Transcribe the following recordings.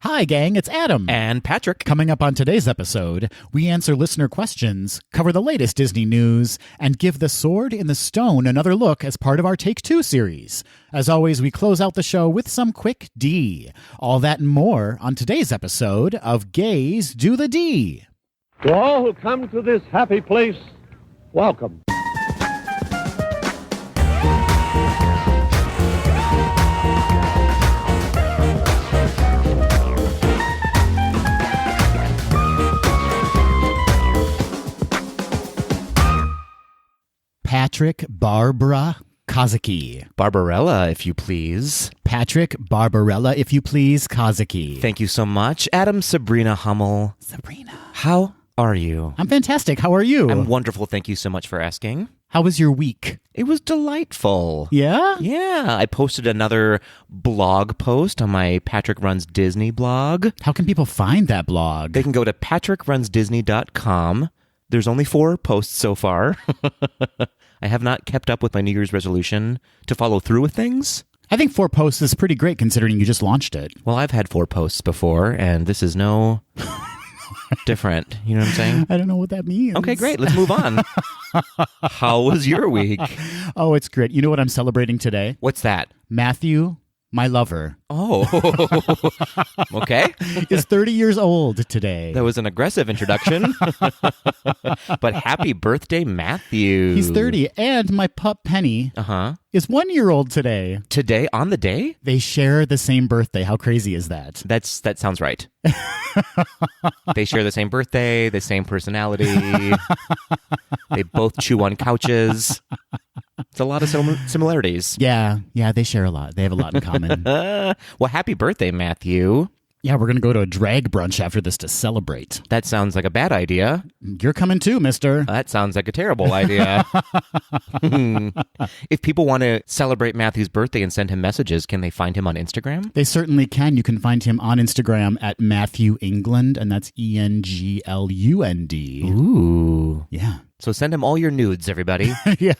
Hi, gang, it's Adam. And Patrick. Coming up on today's episode, we answer listener questions, cover the latest Disney news, and give The Sword in the Stone another look as part of our Take Two series. As always, we close out the show with some quick D. All that and more on today's episode of Gays Do the D. To all who come to this happy place, welcome. Patrick Barbara Kozicki. Barbarella, if you please. Patrick Barbarella, if you please, Kozicki. Thank you so much. Adam, Sabrina Hummel. Sabrina. How are you? I'm fantastic. How are you? I'm wonderful. Thank you so much for asking. How was your week? It was delightful. Yeah? Yeah. I posted another blog post on my Patrick Runs Disney blog. How can people find that blog? They can go to patrickrunsdisney.com. There's only 4 posts so far. I have not kept up with my New Year's resolution to follow through with things. I think 4 posts is pretty great considering you just launched it. Well, I've had 4 posts before, and this is no different. You know what I'm saying? I don't know what that means. Okay, great. Let's move on. How was your week? Oh, it's great. You know what I'm celebrating today? What's that? Matthew, my lover, Oh, okay. is 30 years old today. That was an aggressive introduction. But happy birthday, Matthew. He's 30, and my pup Penny is 1 year old today. Today, on the day? They share the same birthday. How crazy is that? That sounds right. They share the same birthday, the same personality. They both chew on couches. It's a lot of similarities. Yeah, they share a lot. They have a lot in common. Well, happy birthday, Matthew. Yeah, we're going to go to a drag brunch after this to celebrate. That sounds like a bad idea. You're coming too, mister. That sounds like a terrible idea. If people want to celebrate Matthew's birthday and send him messages, can they find him on Instagram? They certainly can. You can find him on Instagram at Matthew England, and that's ENGLUND. Ooh. Yeah. So send him all your nudes, everybody. Yeah.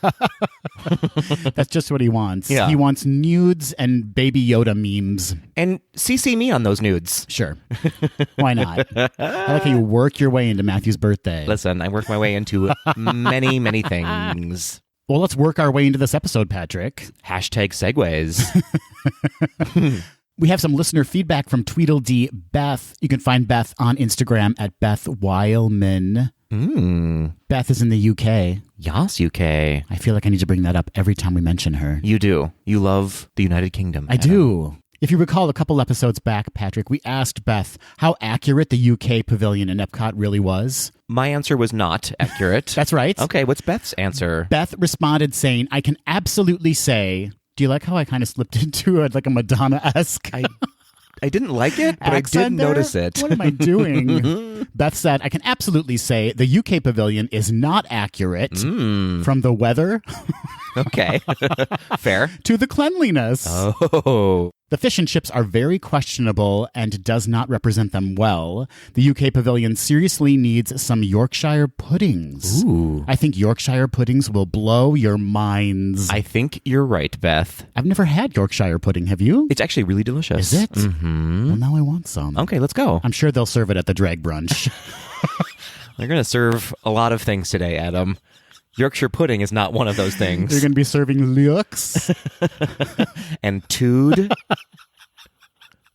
That's just what he wants. Yeah. He wants nudes and Baby Yoda memes. And CC me on those nudes. Sure. Why not? I like how you work your way into Matthew's birthday. Listen, I work my way into many, many things. Well, let's work our way into this episode, Patrick. Hashtag segues. We have some listener feedback from Tweedledee Beth. You can find Beth on Instagram at Beth Weilman. Beth is in the UK. Yas, UK. I feel like I need to bring that up every time we mention her. You do. You love the United Kingdom. I do. If you recall a couple episodes back, Patrick, we asked Beth how accurate the UK pavilion in Epcot really was. My answer was not accurate. That's right. Okay, what's Beth's answer? Beth responded saying, I can absolutely say... Do you like how I kind of slipped into it like a Madonna-esque? I didn't like it, but I did notice it. What am I doing? Beth said, I can absolutely say the UK pavilion is not accurate from the weather Okay. Fair. to the cleanliness. Oh. The fish and chips are very questionable and does not represent them well. The UK pavilion seriously needs some Yorkshire puddings. Ooh. I think Yorkshire puddings will blow your minds. I think you're right, Beth. I've never had Yorkshire pudding. Have you? It's actually really delicious. Is it? Mm-hmm. Well, now I want some. Okay, let's go. I'm sure they'll serve it at the drag brunch. They're going to serve a lot of things today, Adam. Yorkshire pudding is not one of those things. They're going to be serving looks. And tood.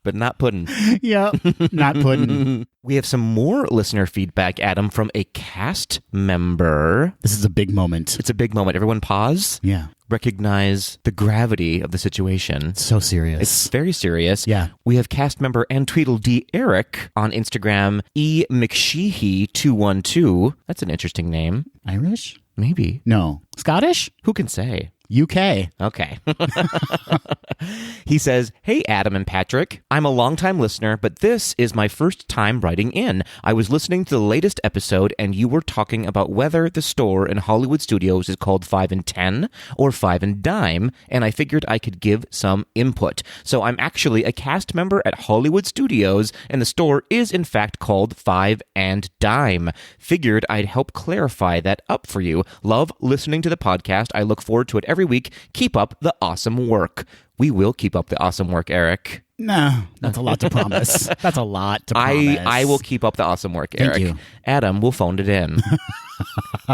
But not pudding. Yeah, not pudding. We have some more listener feedback, Adam, from a cast member. This is a big moment. It's a big moment. Everyone pause. Yeah. Recognize the gravity of the situation. So serious. It's very serious. Yeah. We have cast member and Tweedledee Eric on Instagram, McSheehy212. That's an interesting name. Irish? Maybe. No. Scottish? Who can say? UK. Okay. He says, hey, Adam and Patrick. I'm a longtime listener, but this is my first time writing in. I was listening to the latest episode, and you were talking about whether the store in Hollywood Studios is called 5 and 10 or 5 and Dime, and I figured I could give some input. So I'm actually a cast member at Hollywood Studios, and the store is in fact called 5 and Dime. Figured I'd help clarify that up for you. Love listening to the podcast. I look forward to it every week. Keep up the awesome work. We will keep up the awesome work, Eric. No, that's a lot to promise. That's a lot to promise. I will keep up the awesome work, Eric. Thank you. Adam will phone it in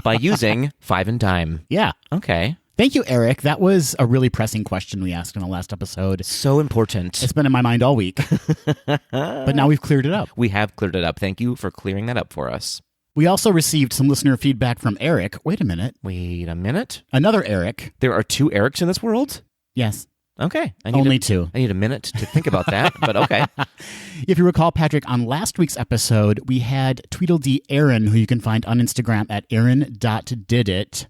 by using 5 and dime. Yeah. Okay. Thank you, Eric. That was a really pressing question we asked in the last episode. So important. It's been in my mind all week. But now we've cleared it up. We have cleared it up. Thank you for clearing that up for us. We also received some listener feedback from Eric. Wait a minute. Another Eric. There are 2 Erics in this world? Yes. Okay. Only 2. I need a minute to think about that, but okay. If you recall, Patrick, on last week's episode, we had Tweedledee Aaron, who you can find on Instagram at aaron.didit,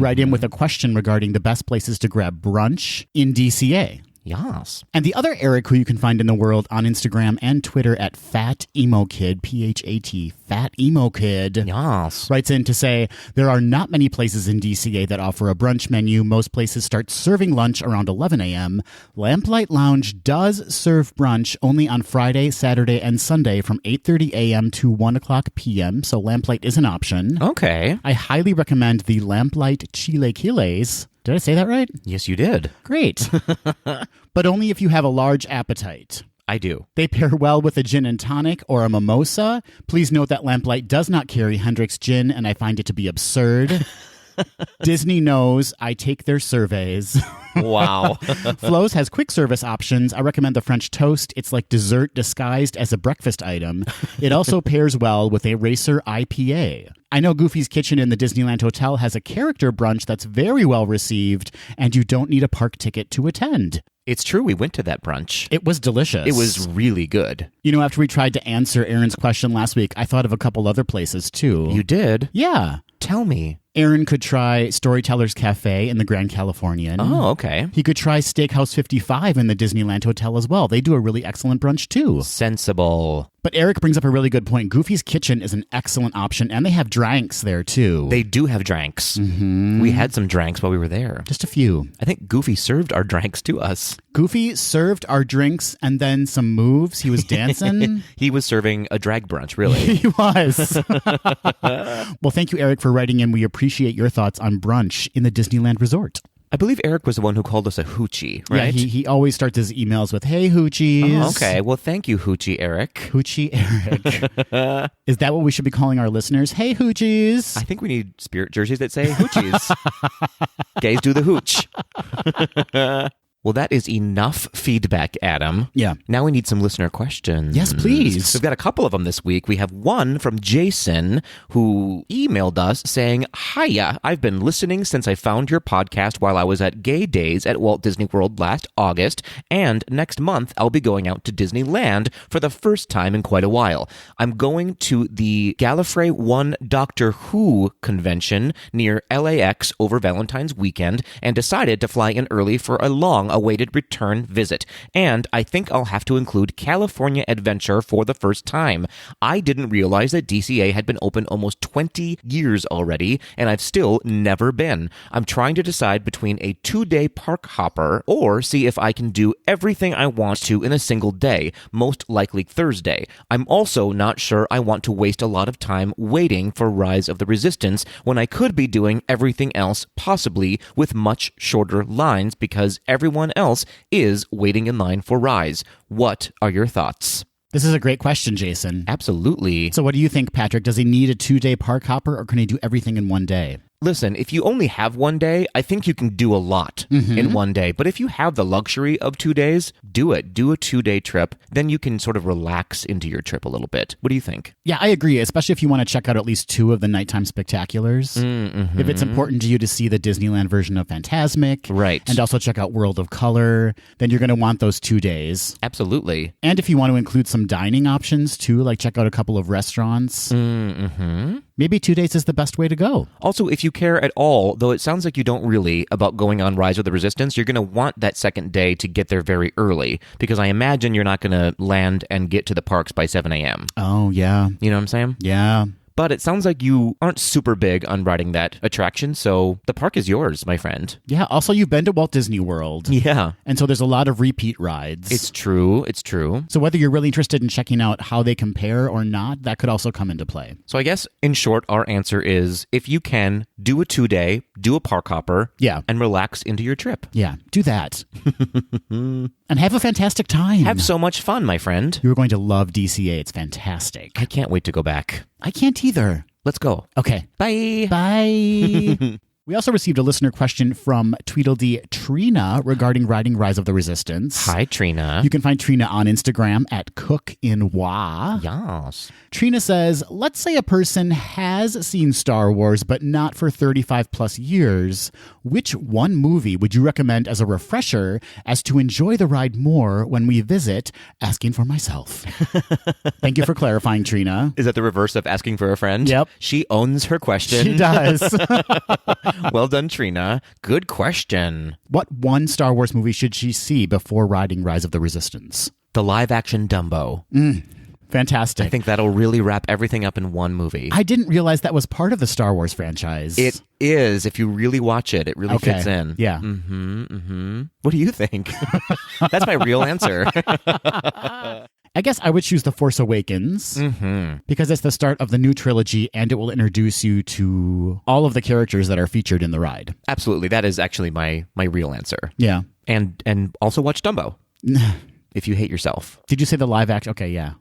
write in with a question regarding the best places to grab brunch in DCA. Yes. And the other Eric, who you can find in the world on Instagram and Twitter at Fat Emo Kid, P-H-A-T, Fat Emo Kid, yes, writes in to say, there are not many places in DCA that offer a brunch menu. Most places start serving lunch around 11 a.m. Lamplight Lounge does serve brunch only on Friday, Saturday, and Sunday from 8:30 a.m. to 1 o'clock p.m., so Lamplight is an option. Okay. I highly recommend the Lamplight Chilequiles. Did I say that right? Yes, you did. Great. But only if you have a large appetite. I do. They pair well with a gin and tonic or a mimosa. Please note that Lamplight does not carry Hendrick's gin, and I find it to be absurd. Disney knows. I take their surveys. Wow. Flo's has quick service options. I recommend the French toast. It's like dessert disguised as a breakfast item. It also pairs well with a Racer IPA. I know Goofy's Kitchen in the Disneyland Hotel has a character brunch that's very well received, and you don't need a park ticket to attend. It's true. We went to that brunch. It was delicious. It was really good. You know, after we tried to answer Aaron's question last week, I thought of a couple other places, too. You did? Yeah. Tell me. Aaron could try Storyteller's Cafe in the Grand Californian. Oh, okay. He could try Steakhouse 55 in the Disneyland Hotel as well. They do a really excellent brunch, too. Sensible. But Eric brings up a really good point. Goofy's Kitchen is an excellent option, and they have drinks there, too. They do have drinks. Mm-hmm. We had some drinks while we were there. Just a few. I think Goofy served our drinks to us. Goofy served our drinks and then some moves. He was dancing. He was serving a drag brunch, really. He was. Well, thank you, Eric, for writing in. We appreciate your thoughts on brunch in the Disneyland Resort. I believe Eric was the one who called us a hoochie, right? Yeah, he always starts his emails with, hey, hoochies. Oh, okay. Well, thank you, hoochie Eric. Hoochie Eric. Is that what we should be calling our listeners? Hey, hoochies. I think we need spirit jerseys that say hoochies. Gays do the hooch. Well, that is enough feedback, Adam. Yeah. Now we need some listener questions. Yes, please. We've got a couple of them this week. We have one from Jason, who emailed us saying, Hiya, I've been listening since I found your podcast while I was at Gay Days at Walt Disney World last August, and next month I'll be going out to Disneyland for the first time in quite a while. I'm going to the Gallifrey 1 Doctor Who convention near LAX over Valentine's weekend and decided to fly in early for a long-awaited return visit. And I think I'll have to include California Adventure for the first time. I didn't realize that DCA had been open almost 20 years already, and I've still never been. I'm trying to decide between a 2-day park hopper or see if I can do everything I want to in a single day, most likely Thursday. I'm also not sure I want to waste a lot of time waiting for Rise of the Resistance when I could be doing everything else, possibly with much shorter lines, because everyone else is waiting in line for Rise. What are your thoughts? This is a great question, Jason. Absolutely. So what do you think, Patrick? Does he need a 2-day park hopper, or can he do everything in one day? Listen, if you only have 1 day, I think you can do a lot in 1 day. But if you have the luxury of 2 days, do it. Do a 2-day trip. Then you can sort of relax into your trip a little bit. What do you think? Yeah, I agree, especially if you want to check out at least 2 of the nighttime spectaculars. Mm-hmm. If it's important to you to see the Disneyland version of Fantasmic, right, and also check out World of Color, then you're going to want those 2 days. Absolutely. And if you want to include some dining options too, like check out a couple of restaurants, maybe 2 days is the best way to go. Also, if you care at all, though it sounds like you don't really, about going on Rise of the Resistance, you're going to want that second day to get there very early, because I imagine you're not going to land and get to the parks by 7 a.m. Oh, yeah. You know what I'm saying? Yeah. But it sounds like you aren't super big on riding that attraction, so the park is yours, my friend. Yeah, also you've been to Walt Disney World. Yeah. And so there's a lot of repeat rides. It's true. So whether you're really interested in checking out how they compare or not, that could also come into play. So I guess, in short, our answer is, if you can, do a 2-day, do a park hopper, and relax into your trip. Yeah, do that. And have a fantastic time. Have so much fun, my friend. You're going to love DCA. It's fantastic. I can't wait to go back. I can't either. Let's go. Okay. Bye. Bye. We also received a listener question from Tweedledee Trina regarding riding Rise of the Resistance. Hi, Trina. You can find Trina on Instagram at cookinwa. Yes. Trina says, let's say a person has seen Star Wars, but not for 35 plus years. Which one movie would you recommend as a refresher as to enjoy the ride more when we visit? Asking for myself. Thank you for clarifying, Trina. Is that the reverse of asking for a friend? Yep. She owns her question. She does. Well done, Trina. Good question. What one Star Wars movie should she see before riding Rise of the Resistance? The live-action Dumbo. Fantastic. I think that'll really wrap everything up in one movie. I didn't realize that was part of the Star Wars franchise. It is. If you really watch it, it really fits in. Yeah. What do you think? That's my real answer. I guess I would choose The Force Awakens because it's the start of the new trilogy and it will introduce you to all of the characters that are featured in the ride. Absolutely. That is actually my real answer. Yeah. And also watch Dumbo. If you hate yourself. Did you say the live action? Okay, yeah.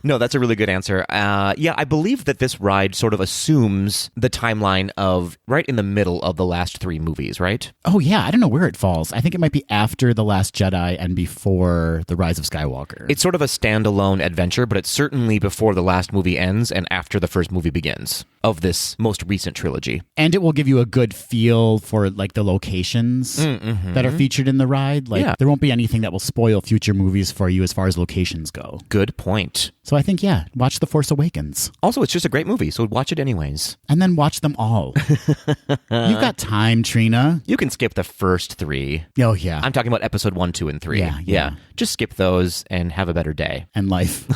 No, that's a really good answer. Yeah, I believe that this ride sort of assumes the timeline of right in the middle of the last 3 movies, right? Oh, yeah. I don't know where it falls. I think it might be after The Last Jedi and before The Rise of Skywalker. It's sort of a standalone adventure, but it's certainly before the last movie ends and after the first movie begins of this most recent trilogy. And it will give you a good feel for like the locations that are featured in the ride. Like there won't be anything that will spoil future movies for you as far as locations go. Good point. So I think, watch The Force Awakens. Also, it's just a great movie, so watch it anyways. And then watch them all. You've got time, Trina. You can skip the first 3. Oh, yeah. I'm talking about episode 1, 2, and 3. Yeah. Just skip those and have a better day. And life.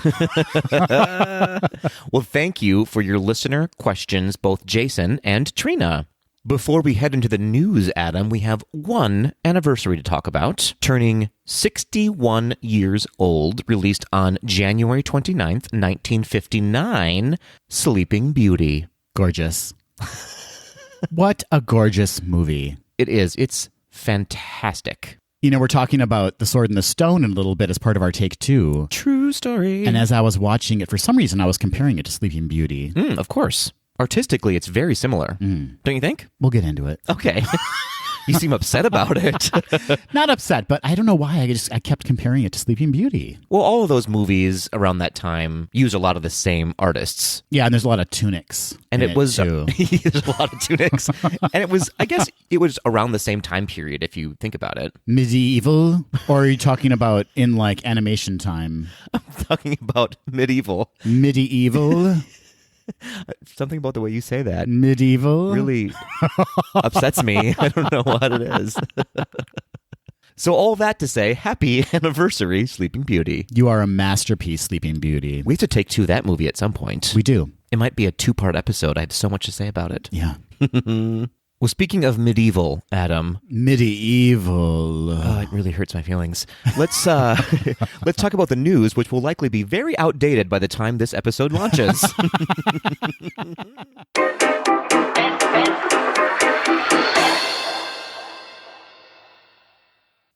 Well, thank you for your listener questions, both Jason and Trina. Before we head into the news, Adam, we have one anniversary to talk about. Turning 61 years old, released on January 29th, 1959, Sleeping Beauty. Gorgeous. What a gorgeous movie. It is. It's fantastic. You know, we're talking about The Sword and the Stone in a little bit as part of our Take 2. True story. And as I was watching it, for some reason, I was comparing it to Sleeping Beauty. Of course. Artistically, it's very similar. Don't you think? We'll get into it. Okay. You seem upset about it. Not upset, but I don't know why. I kept comparing it to Sleeping Beauty. Well, all of those movies around that time use a lot of the same artists. Yeah, and there's a lot of tunics. And it was too. There's a lot of tunics. And it was, I guess, it was around the same time period if you think about it. Medieval? Or are you talking about in like animation time? I'm talking about medieval. Medieval? Something about the way you say that medieval really upsets me. I don't know what it is. So all that to say, happy anniversary, Sleeping Beauty. You are a masterpiece, Sleeping Beauty. We have to take 2 that movie at some point. We do. It might be a 2-part episode. I have so much to say about it. Yeah. Well, speaking of medieval, Adam. Medieval. Oh, it really hurts my feelings. Let's talk about the news, which will likely be very outdated by the time this episode launches.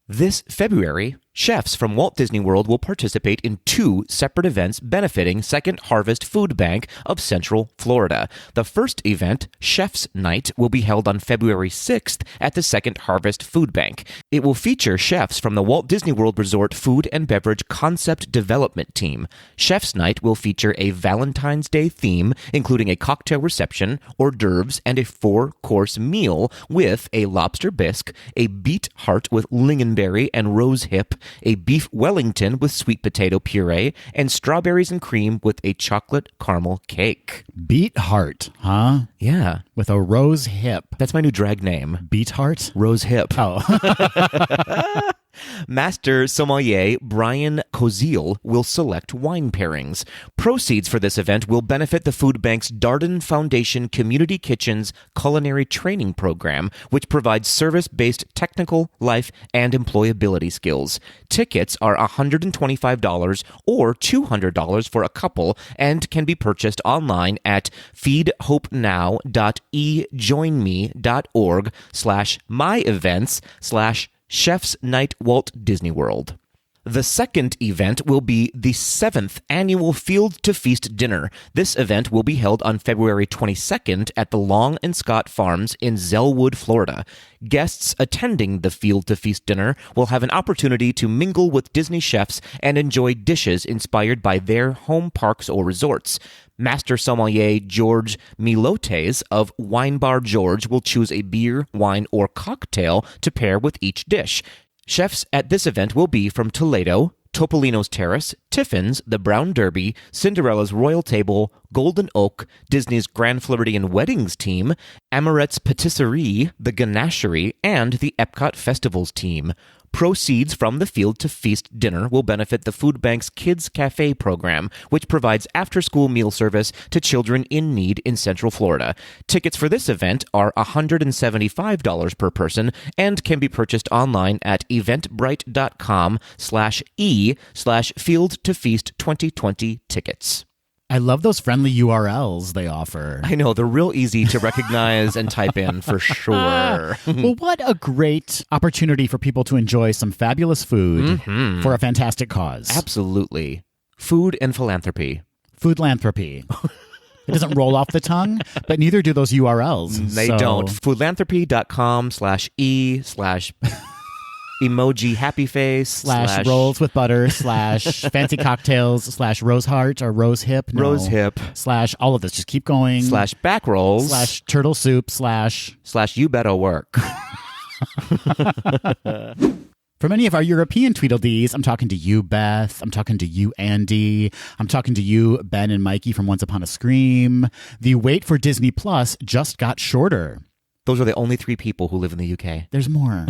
This February, chefs from Walt Disney World will participate in 2 separate events benefiting Second Harvest Food Bank of Central Florida. The first event, Chef's Night, will be held on February 6th at the Second Harvest Food Bank. It will feature chefs from the Walt Disney World Resort Food and Beverage Concept Development Team. Chef's Night will feature a Valentine's Day theme, including a cocktail reception, hors d'oeuvres, and a 4-course meal with a lobster bisque, a beet heart with lingonberry and rose hip, a beef Wellington with sweet potato puree, and strawberries and cream with a chocolate caramel cake. Beet Heart, huh? Yeah. With a rose hip. That's my new drag name. Beet Heart? Rose Hip. Oh. Master sommelier Brian Koziel will select wine pairings. Proceeds for this event will benefit the Food Bank's Darden Foundation Community Kitchens Culinary Training Program, which provides service-based technical, life, and employability skills. Tickets are $125 or $200 for a couple and can be purchased online at feedhopenow.ejoinme.org/myevents/Chef's Night Walt Disney World. The second event will be the 7th Annual Field to Feast Dinner. This event will be held on February 22nd at the Long and Scott Farms in Zellwood, Florida. Guests attending the Field to Feast Dinner will have an opportunity to mingle with Disney chefs and enjoy dishes inspired by their home parks or resorts. Master sommelier George Milotes of Wine Bar George will choose a beer, wine, or cocktail to pair with each dish. Chefs at this event will be from Toledo, Topolino's Terrace, Tiffin's, the Brown Derby, Cinderella's Royal Table, Golden Oak, Disney's Grand Floridian Weddings team, Amorette's Patisserie, the Ganachery, and the Epcot Festivals team. Proceeds from the Field to Feast dinner will benefit the Food Bank's Kids Cafe program, which provides after-school meal service to children in need in Central Florida. Tickets for this event are $175 per person and can be purchased online at eventbrite.com/e/Field to Feast 2020 tickets. I love those friendly URLs they offer. I know, they're real easy to recognize and type in for sure. Well, what a great opportunity for people to enjoy some fabulous food for a fantastic cause. Absolutely. Food and philanthropy. Foodlanthropy. It doesn't roll off the tongue, but neither do those URLs. They don't. Foodlanthropy.com/e/emoji happy face / rolls with butter / fancy cocktails / rose heart or rose hip. No. Rose hip. / all of this. Just keep going. / back rolls. / turtle soup / you better work. For many of our European Tweedledees, I'm talking to you, Beth. I'm talking to you, Andy. I'm talking to you, Ben and Mikey from Once Upon a Scream. The wait for Disney Plus just got shorter. Those are the only 3 people who live in the UK. There's more.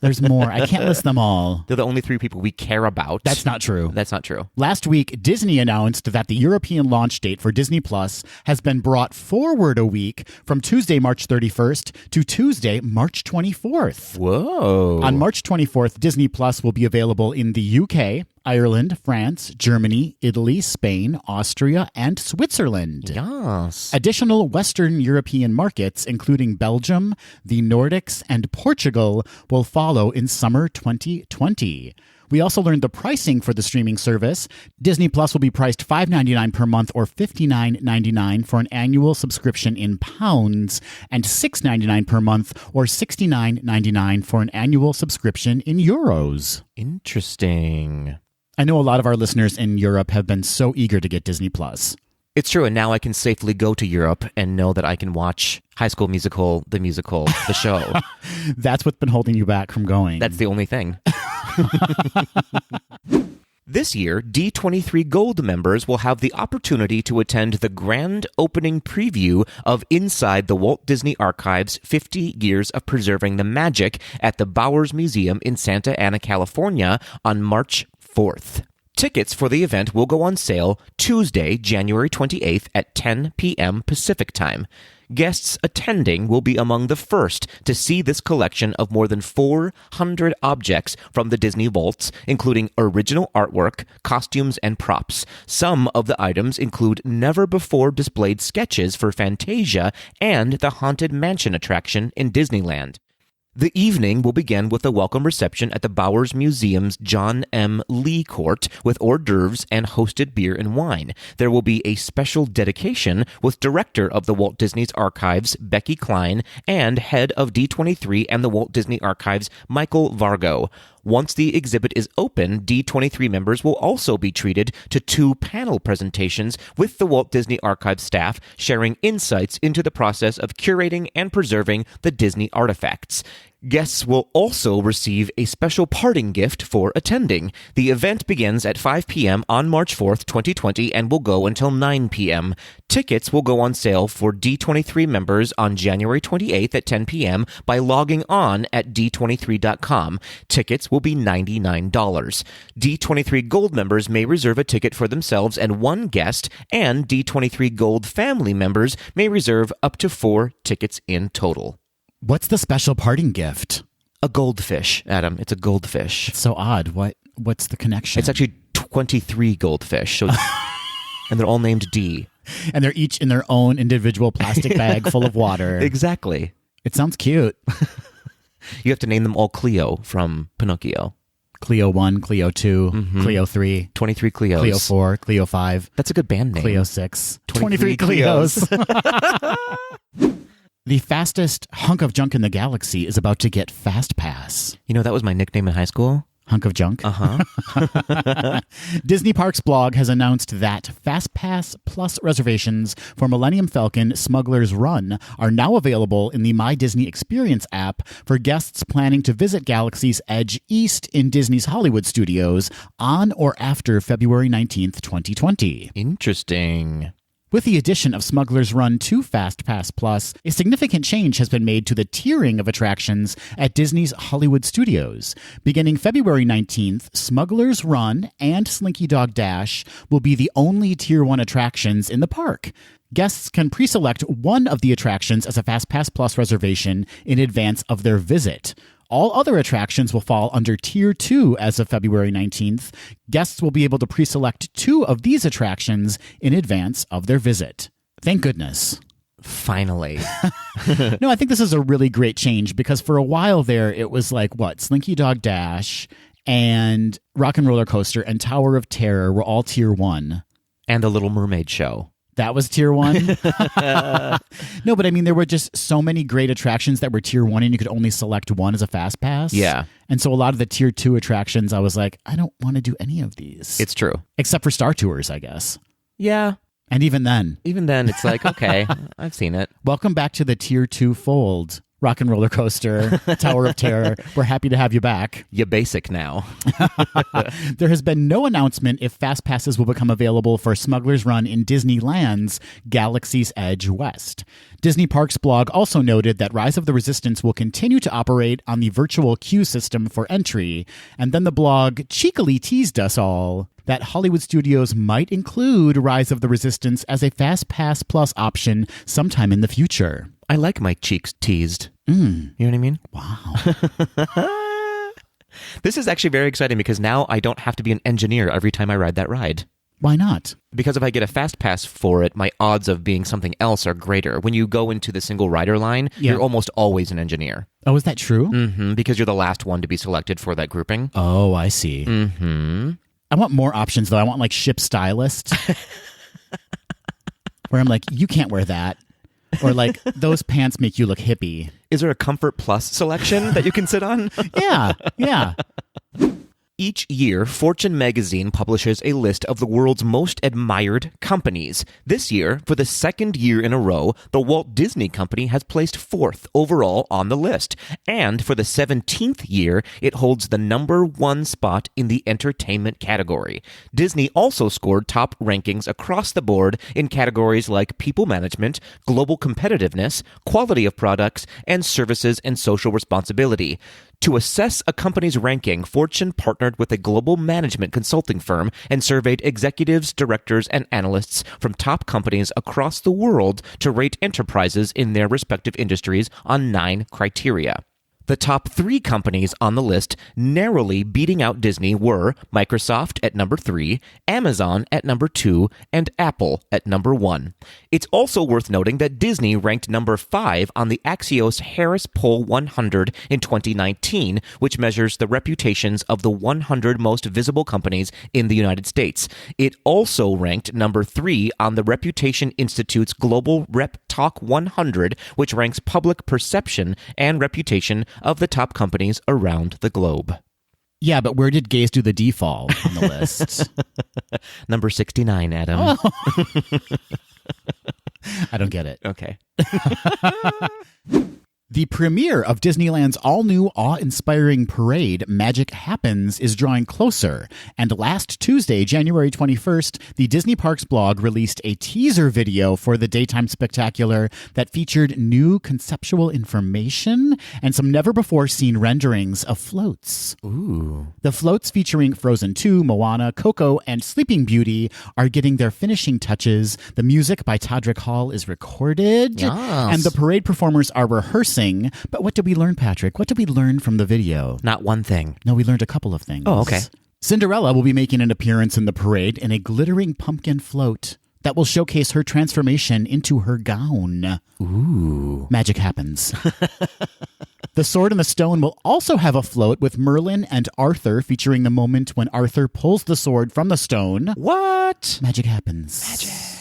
There's more. I can't list them all. They're the only 3 people we care about. That's not true. That's not true. Last week, Disney announced that the European launch date for Disney Plus has been brought forward a week from Tuesday, March 31st to Tuesday, March 24th. Whoa. On March 24th, Disney Plus will be available in the UK, Ireland, France, Germany, Italy, Spain, Austria, and Switzerland. Yes. Additional Western European markets, including Belgium, the Nordics, and Portugal, will follow in summer 2020. We also learned the pricing for the streaming service. Disney Plus will be priced $5.99 per month or $59.99 for an annual subscription in pounds, and $6.99 per month or $69.99 for an annual subscription in euros. Interesting. I know a lot of our listeners in Europe have been so eager to get Disney Plus. It's true, and now I can safely go to Europe and know that I can watch High School Musical, the show. That's what's been holding you back from going. That's the only thing. This year, D23 Gold members will have the opportunity to attend the grand opening preview of Inside the Walt Disney Archives 50 Years of Preserving the Magic at the Bowers Museum in Santa Ana, California on March 4th. Tickets for the event will go on sale Tuesday, January 28th at 10 p.m. Pacific Time. Guests attending will be among the first to see this collection of more than 400 objects from the Disney vaults, including original artwork, costumes, and props. Some of the items include never-before-displayed sketches for Fantasia and the Haunted Mansion attraction in Disneyland. The evening will begin with a welcome reception at the Bowers Museum's John M. Lee Court with hors d'oeuvres and hosted beer and wine. There will be a special dedication with director of the Walt Disney Archives, Becky Klein, and head of D23 and the Walt Disney Archives, Michael Vargo. Once the exhibit is open, D23 members will also be treated to 2 panel presentations with the Walt Disney Archives staff sharing insights into the process of curating and preserving the Disney artifacts. Guests will also receive a special parting gift for attending. The event begins at 5 p.m. on March 4th, 2020, and will go until 9 p.m. Tickets will go on sale for D23 members on January 28th at 10 p.m. by logging on at d23.com. Tickets will be $99. D23 Gold members may reserve a ticket for themselves and one guest, and D23 Gold family members may reserve up to 4 tickets in total. What's the special parting gift? A goldfish, Adam. It's a goldfish. It's so odd. What's the connection? It's actually 23 goldfish, so and they're all named D. And they're each in their own individual plastic bag full of water. Exactly. It sounds cute. You have to name them all Cleo from Pinocchio. Cleo 1, Cleo 2, Cleo 3. 23 Cleos. Cleo 4, Cleo 5. That's a good band name. Cleo 6. 23 Cleos. The fastest hunk of junk in the galaxy is about to get Fast Pass. You know, that was my nickname in high school. Hunk of junk? Uh-huh. Disney Parks blog has announced that Fast Pass Plus reservations for Millennium Falcon Smuggler's Run are now available in the My Disney Experience app for guests planning to visit Galaxy's Edge East in Disney's Hollywood Studios on or after February 19th, 2020. Interesting. With the addition of Smuggler's Run to Fast Pass Plus, a significant change has been made to the tiering of attractions at Disney's Hollywood Studios. Beginning February 19th, Smuggler's Run and Slinky Dog Dash will be the only Tier 1 attractions in the park. Guests can pre-select one of the attractions as a Fast Pass Plus reservation in advance of their visit. All other attractions will fall under Tier 2 as of February 19th. Guests will be able to pre-select 2 of these attractions in advance of their visit. Thank goodness. Finally. No, I think this is a really great change because for a while there, it was like, Slinky Dog Dash and Rock and Roller Coaster and Tower of Terror were all Tier 1. And the Little Mermaid show. That was Tier 1? No, but I mean, there were just so many great attractions that were Tier 1 and you could only select one as a Fast Pass. Yeah. And so a lot of the Tier 2 attractions, I was like, I don't want to do any of these. It's true. Except for Star Tours, I guess. Yeah. And even then. It's like, okay, I've seen it. Welcome back to the Tier 2 fold. Rock and Roller Coaster, Tower of Terror. We're happy to have you back. You're basic now. There has been no announcement if Fast Passes will become available for Smuggler's Run in Disneyland's Galaxy's Edge West. Disney Parks blog also noted that Rise of the Resistance will continue to operate on the virtual queue system for entry, and then the blog cheekily teased us all that Hollywood Studios might include Rise of the Resistance as a Fast Pass Plus option sometime in the future. I like my cheeks teased. You know what I mean? Wow. This is actually very exciting because now I don't have to be an engineer every time I ride that ride. Why not? Because if I get a fast pass for it, my odds of being something else are greater. When you go into the single rider line, you're almost always an engineer. Oh, is that true? Mm-hmm, because you're the last one to be selected for that grouping. Oh, I see. Mm-hmm. I want more options, though. I want, like, ship stylist. Where I'm like, you can't wear that. Or, like, those pants make you look hippie. Is there a Comfort Plus selection that you can sit on? Yeah. Each year, Fortune magazine publishes a list of the world's most admired companies. This year, for the second year in a row, the Walt Disney Company has placed 4th overall on the list. And for the 17th year, it holds the number 1 spot in the entertainment category. Disney also scored top rankings across the board in categories like people management, global competitiveness, quality of products, and services and social responsibility. To assess a company's ranking, Fortune partnered with a global management consulting firm and surveyed executives, directors, and analysts from top companies across the world to rate enterprises in their respective industries on 9 criteria. The top 3 companies on the list, narrowly beating out Disney, were Microsoft at number 3, Amazon at number 2, and Apple at number 1. It's also worth noting that Disney ranked number 5 on the Axios Harris Poll 100 in 2019, which measures the reputations of the 100 most visible companies in the United States. It also ranked number 3 on the Reputation Institute's Global Rep Talk 100, which ranks public perception and reputation of the top companies around the globe. Yeah, but where did Gaze Do the Defall on the list? Number 69, Adam. Oh. I don't get it. Okay. The premiere of Disneyland's all-new awe-inspiring parade, Magic Happens, is drawing closer. And last Tuesday, January 21st, the Disney Parks blog released a teaser video for the daytime spectacular that featured new conceptual information and some never-before-seen renderings of floats. Ooh. The floats featuring Frozen 2, Moana, Coco, and Sleeping Beauty are getting their finishing touches. The music by Todrick Hall is recorded. Yes. And the parade performers are rehearsing. But what did we learn, Patrick? What did we learn from the video? Not one thing. No, we learned a couple of things. Oh, okay. Cinderella will be making an appearance in the parade in a glittering pumpkin float that will showcase her transformation into her gown. Ooh. Magic Happens. The Sword and the Stone will also have a float with Merlin and Arthur, featuring the moment when Arthur pulls the sword from the stone. What? Magic Happens.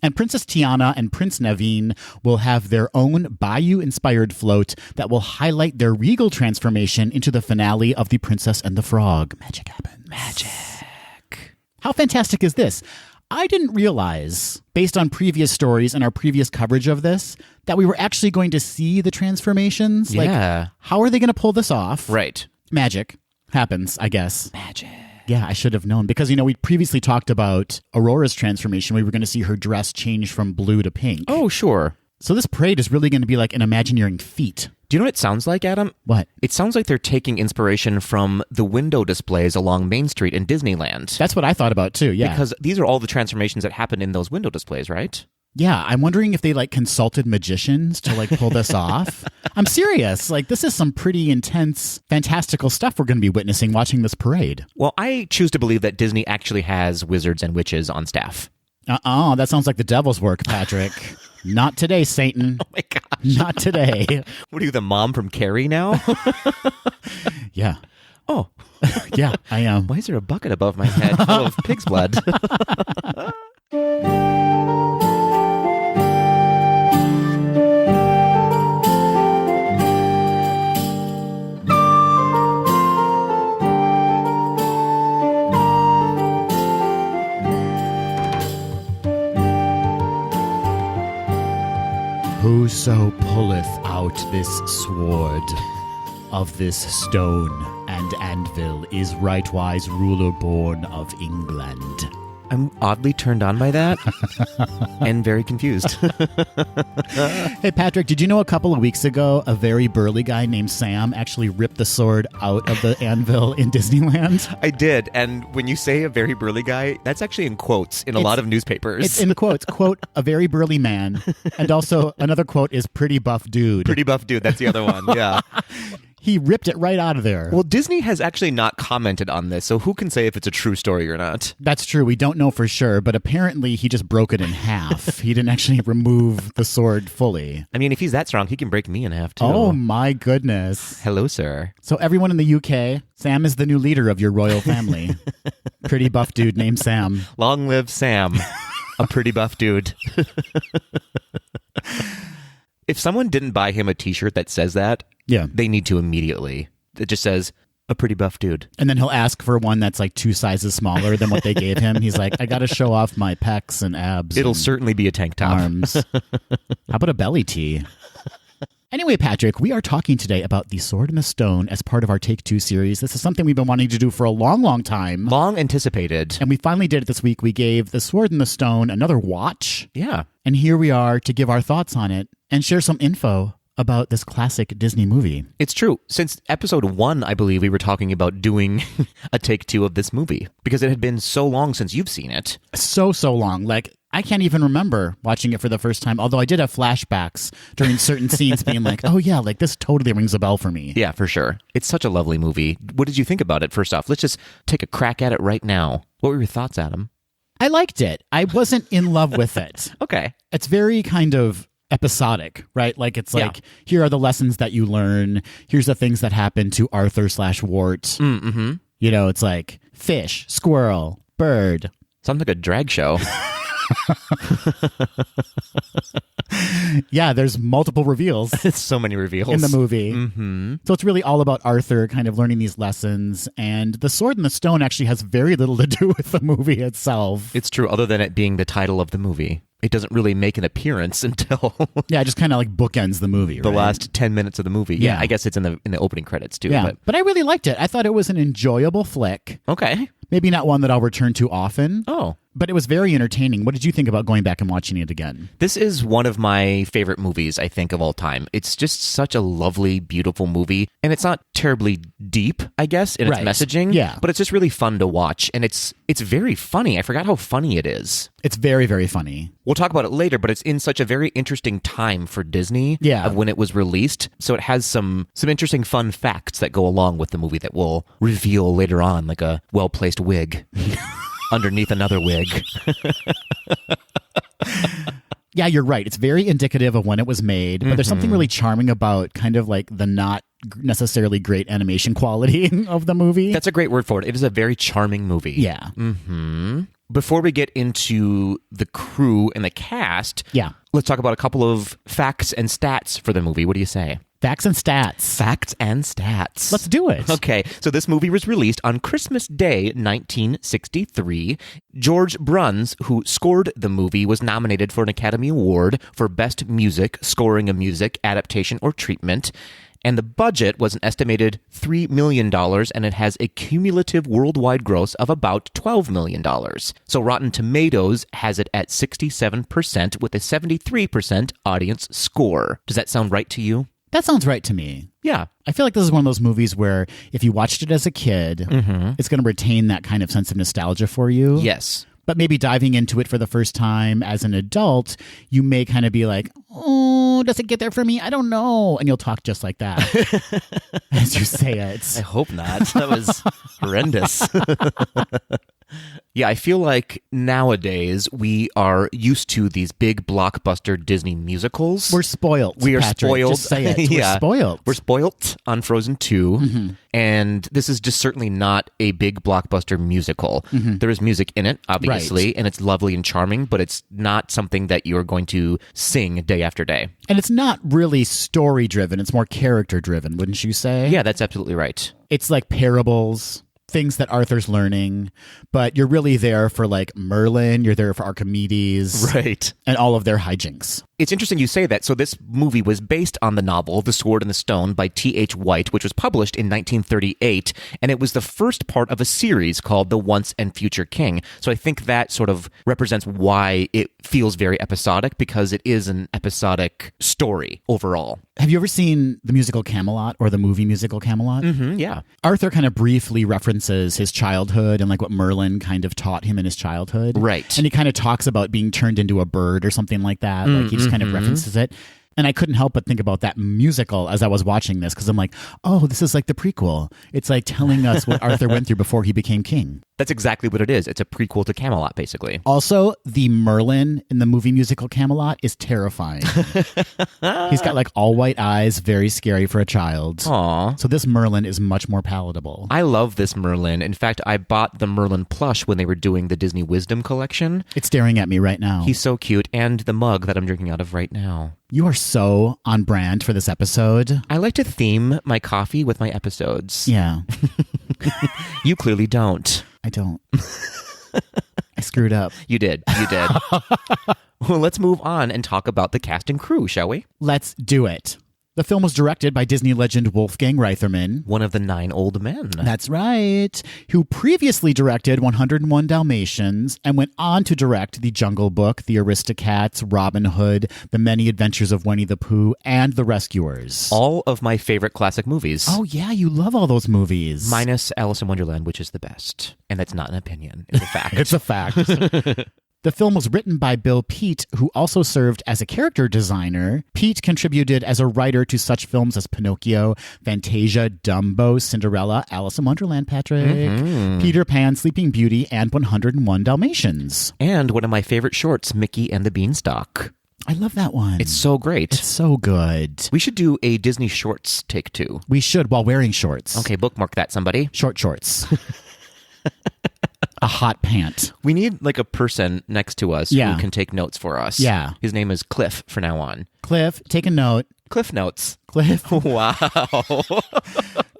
And Princess Tiana and Prince Naveen will have their own Bayou-inspired float that will highlight their regal transformation into the finale of The Princess and the Frog. Magic Happens. Magic. How fantastic is this? I didn't realize, based on previous stories and our previous coverage of this, that we were actually going to see the transformations. Yeah. Like, how are they going to pull this off? Right. Magic happens, I guess. Magic. Yeah, I should have known because, we previously talked about Aurora's transformation. We were going to see her dress change from blue to pink. Oh, sure. So this parade is really going to be like an Imagineering feat. Do you know what it sounds like, Adam? What? It sounds like they're taking inspiration from the window displays along Main Street in Disneyland. That's what I thought about too, yeah. Because these are all the transformations that happen in those window displays, right? Yeah, I'm wondering if they consulted magicians to pull this off. I'm serious. This is some pretty intense, fantastical stuff we're going to be witnessing watching this parade. Well, I choose to believe that Disney actually has wizards and witches on staff. That sounds like the devil's work, Patrick. Not today, Satan. Oh my gosh. Not today. What are you, the mom from Carrie now? Yeah. Oh. Yeah, I am. Why is there a bucket above my head full of pig's blood? Whoso pulleth out this sword of this stone and anvil is rightwise ruler born of England. I'm oddly turned on by that and very confused. Hey, Patrick, did you know a couple of weeks ago a very burly guy named Sam actually ripped the sword out of the anvil in Disneyland? I did. And when you say a very burly guy, that's actually in quotes in a lot of newspapers. It's in quotes. Quote, a very burly man. And also another quote is pretty buff dude. Pretty buff dude. That's the other one. Yeah. He ripped it right out of there. Well, Disney has actually not commented on this, so who can say if it's a true story or not? That's true. We don't know for sure, but apparently he just broke it in half. He didn't actually remove the sword fully. I mean, if he's that strong, he can break me in half, too. Oh, my goodness. Hello, sir. So everyone in the UK, Sam is the new leader of your royal family. Pretty buff dude named Sam. Long live Sam, a pretty buff dude. If someone didn't buy him a t-shirt that says that, yeah, they need to immediately. It just says, a pretty buff dude. And then he'll ask for one that's 2 sizes smaller than what they gave him. He's like, I got to show off my pecs and abs. It'll and certainly be a tank top. arms. How about a belly tee? Anyway, Patrick, we are talking today about The Sword and the Stone as part of our Take Two series. This is something we've been wanting to do for a long, long time. Long anticipated. And we finally did it this week. We gave The Sword and the Stone another watch. Yeah. And here we are to give our thoughts on it and share some info about this classic Disney movie. It's true. Since episode 1, I believe we were talking about doing a take 2 of this movie because it had been so long since you've seen it. So long. I can't even remember watching it for the first time, although I did have flashbacks during certain scenes being like, oh yeah, this totally rings a bell for me. Yeah, for sure. It's such a lovely movie. What did you think about it, first off? Let's just take a crack at it right now. What were your thoughts, Adam? I liked it. I wasn't in love with it. Okay. It's very kind of episodic, right? Here are the lessons that you learn. Here's the things that happen to Arthur/Wart. Mm-hmm. It's like fish, squirrel, bird. Sounds like a drag show. Yeah, there's multiple reveals. So many reveals in the movie. Mm-hmm. So it's really all about Arthur kind of learning these lessons, and The Sword and the Stone actually has very little to do with the movie itself. It's true, other than it being the title of the movie. It doesn't really make an appearance until Yeah, it just kind of like bookends the movie, the right? last 10 minutes of the movie. Yeah, Yeah. I guess it's in the opening credits too. Yeah, but I really liked it. I thought it was an enjoyable flick. Okay. Maybe not one that I'll return to often. Oh. But it was very entertaining. What did you think about going back and watching it again? This is one of my favorite movies, I think, of all time. It's just such a lovely, beautiful movie. And it's not terribly deep, I guess, in its Right. messaging. Yeah. But it's just really fun to watch. And it's very funny. I forgot how funny it is. It's very, very funny. We'll talk about it later, but it's in such a very interesting time for Disney Yeah. of when it was released. So it has some interesting fun facts that go along with the movie that we'll reveal later on, like a well-placed wig underneath another wig. Yeah, you're right. It's very indicative of when it was made, but there's something really charming about kind of like the not necessarily great animation quality of the movie. That's a great word for it. It is a very charming movie. Yeah. Before we get into the crew and the cast, Yeah. let's talk about a couple of facts and stats for the movie. What do you say? Facts and stats. Facts and stats. Let's do it. Okay, so this movie was released on Christmas Day, 1963. George Bruns, who scored the movie, was nominated for an Academy Award for Best Music, Scoring a Music, Adaptation, or Treatment. And the budget was an estimated $3 million, and it has a cumulative worldwide gross of about $12 million. So Rotten Tomatoes has it at 67% with a 73% audience score. Does that sound right to you? That sounds right to me. Yeah. I feel like this is one of those movies where if you watched it as a kid, it's going to retain that kind of sense of nostalgia for you. Yes. But maybe diving into it for the first time as an adult, you may kind of be like, oh, does it get there for me? I don't know. And you'll talk just like that as you say it. I hope not. That was horrendous. Yeah, I feel like nowadays we are used to these big blockbuster Disney musicals. We're spoiled. We are Patrick. spoiled. Just say it. Yeah. We're spoiled. We're spoiled on Frozen 2. And this is just certainly not a big blockbuster musical. There is music in it, obviously, and it's lovely and charming, but it's not something that you're going to sing day after day. And it's not really story driven. It's more character driven, wouldn't you say? Yeah, that's absolutely right. It's like parables, things that Arthur's learning, but you're really there for like Merlin, you're there for Archimedes, Right. and all of their hijinks. It's interesting you say that. So this movie was based on the novel The Sword and the Stone by T.H. White, which was published in 1938, and it was the first part of a series called The Once and Future King. So I think that sort of represents why it feels very episodic, because it is an episodic story overall. Have you ever seen the musical Camelot or the movie musical Camelot? Yeah. Arthur kind of briefly references his childhood and like what Merlin kind of taught him in his childhood. Right. And he kind of talks about being turned into a bird or something like that. Like he just kind of references it. And I couldn't help but think about that musical as I was watching this, because I'm like, oh, this is like the prequel. It's like telling us what Arthur went through before he became king. That's exactly what it is. It's a prequel to Camelot, basically. Also, the Merlin in the movie musical Camelot is terrifying. He's got like all white eyes, very scary for a child. Aw. So this Merlin is much more palatable. I love this Merlin. In fact, I bought the Merlin plush when they were doing the Disney Wisdom collection. It's staring at me right now. He's so cute. And the mug that I'm drinking out of right now. You are so on brand for this episode. I like to theme my coffee with my episodes. Yeah, You clearly don't. I don't. I screwed up. You did. You did. Well, let's move on and talk about the cast and crew, shall we? Let's do it. The film was directed by Disney legend Wolfgang Reitherman. One of the 9 old men. That's right. Who previously directed 101 Dalmatians and went on to direct The Jungle Book, The Aristocats, Robin Hood, The Many Adventures of Winnie the Pooh, and The Rescuers. All of my favorite classic movies. Oh, yeah, you love all those movies. Minus Alice in Wonderland, which is the best. And that's not an opinion. It's a fact. It's a fact. The film was written by Bill Peet, who also served as a character designer. Peet contributed as a writer to such films as Pinocchio, Fantasia, Dumbo, Cinderella, Alice in Wonderland, Patrick, Peter Pan, Sleeping Beauty, and 101 Dalmatians. And one of my favorite shorts, Mickey and the Beanstalk. I love that one. It's so great. It's so good. We should do a Disney Shorts take 2. We should, while wearing shorts. Okay, bookmark that, somebody. Short shorts. A hot pant. We need like a person next to us Yeah. who can take notes for us. Yeah. His name is Cliff for now on. Cliff, take a note. Cliff Notes. Cliff. Wow.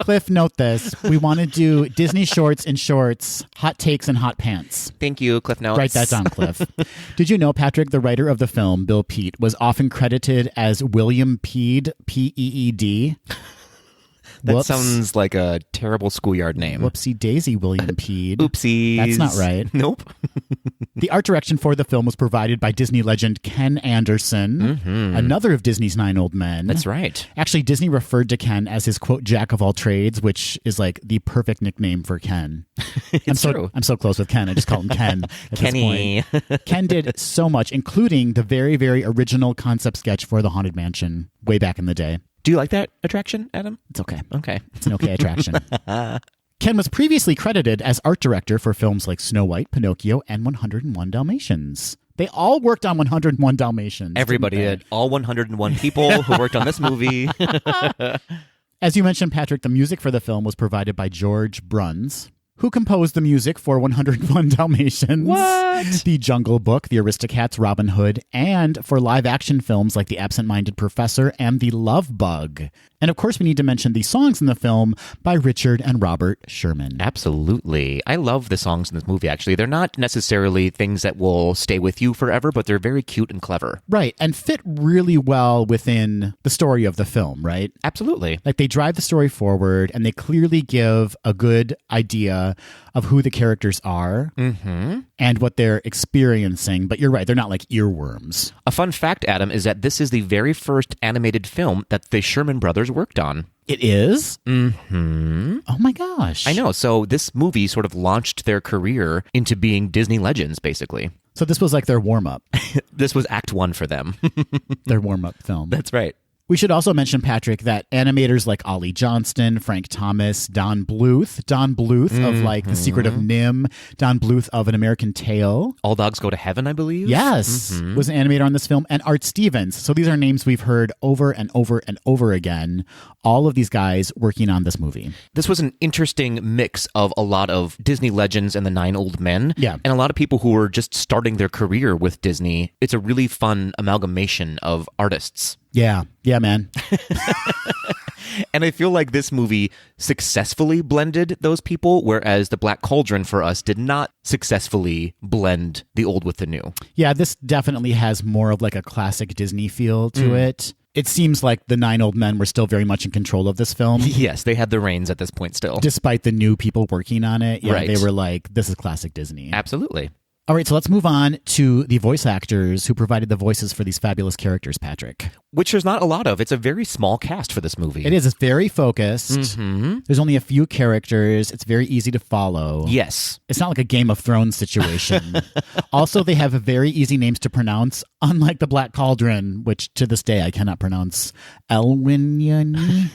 Cliff, note this. We want to do Disney shorts and shorts, hot takes and hot pants. Thank you, Cliff Notes. Write that down, Cliff. Did you know, Patrick, the writer of the film, Bill Peet, was often credited as William Peed, P-E-E-D? That Whoops. sounds like a terrible schoolyard name. Whoopsie daisy, William Peed. Oopsies. That's not right. Nope. The art direction for the film was provided by Disney legend Ken Anderson, another of Disney's 9 old men. That's right. Actually, Disney referred to Ken as his, quote, jack of all trades, which is like the perfect nickname for Ken. It's true. I'm so close with Ken. I just call him Ken at Kenny. this point. Ken did so much, including the very, very original concept sketch for the Haunted Mansion way back in the day. Do you like that attraction, Adam? It's okay. Okay. It's an okay attraction. Ken was previously credited as art director for films like Snow White, Pinocchio, and 101 Dalmatians. They all worked on 101 Dalmatians. Everybody did. All 101 people who worked on this movie. As you mentioned, Patrick, the music for the film was provided by George Bruns, who composed the music for 101 Dalmatians, What? The Jungle Book, The Aristocats, Robin Hood, and for live-action films like The Absent-Minded Professor and The Love Bug. And of course, we need to mention the songs in the film by Richard and Robert Sherman. Absolutely. I love the songs in this movie, actually. They're not necessarily things that will stay with you forever, but they're very cute and clever. Right, and fit really well within the story of the film, right? Absolutely. Like, they drive the story forward, and they clearly give a good idea of who the characters are and what they're experiencing. But you're right, they're not like earworms. A fun fact, Adam, is that this is the very first animated film that the Sherman brothers worked on. It is? Mm-hmm. Oh my gosh. I know. So this movie sort of launched their career into being Disney legends, basically. So this was like their warm-up. This was Act 1 for them. Their warm-up film. That's right. We should also mention, Patrick, that animators like Ollie Johnston, Frank Thomas, Don Bluth of like The Secret of Nim, Don Bluth of An American Tale. All Dogs Go to Heaven, I believe. Yes, was an animator on this film, and Art Stevens. So these are names we've heard over and over and over again. All of these guys working on this movie. This was an interesting mix of a lot of Disney legends and the 9 old men. Yeah. And a lot of people who were just starting their career with Disney. It's a really fun amalgamation of artists. Yeah, man. And I feel like this movie successfully blended those people, whereas The Black Cauldron for us did not successfully blend the old with the new. Yeah, this definitely has more of like a classic Disney feel to it. It seems like the 9 old men were still very much in control of this film. Yes, they had the reins at this point still. Despite the new people working on it. Yeah, Right. They were like, this is classic Disney. Absolutely. All right, so let's move on to the voice actors who provided the voices for these fabulous characters, Patrick. Which there's not a lot of. It's a very small cast for this movie. It is. It's very focused. There's only a few characters. It's very easy to follow. Yes. It's not like a Game of Thrones situation. Also, they have very easy names to pronounce, unlike the Black Cauldron, which to this day I cannot pronounce. Elwynni?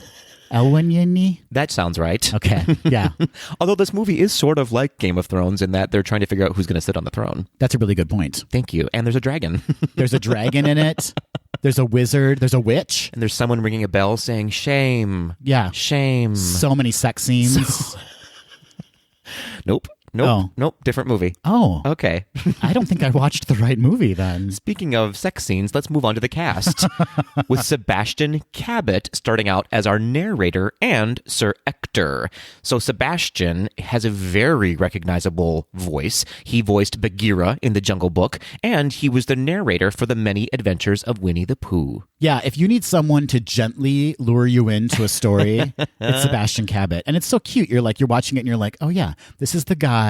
That sounds right. Okay, yeah. Although this movie is sort of like Game of Thrones in that they're trying to figure out who's going to sit on the throne. That's a really good point. Thank you. And there's a dragon. There's a dragon in it. There's a wizard. There's a witch. And there's someone ringing a bell saying, shame. Yeah. Shame. So many sex scenes. Nope. Different movie. Oh. Okay. I don't think I watched the right movie then. Speaking of sex scenes, let's move on to the cast. With Sebastian Cabot starting out as our narrator and Sir Ector. So Sebastian has a very recognizable voice. He voiced Bagheera in The Jungle Book, and he was the narrator for the many adventures of Winnie the Pooh. Yeah, if you need someone to gently lure you into a story, it's Sebastian Cabot. And it's so cute. You're watching it and you're like, oh yeah, this is the guy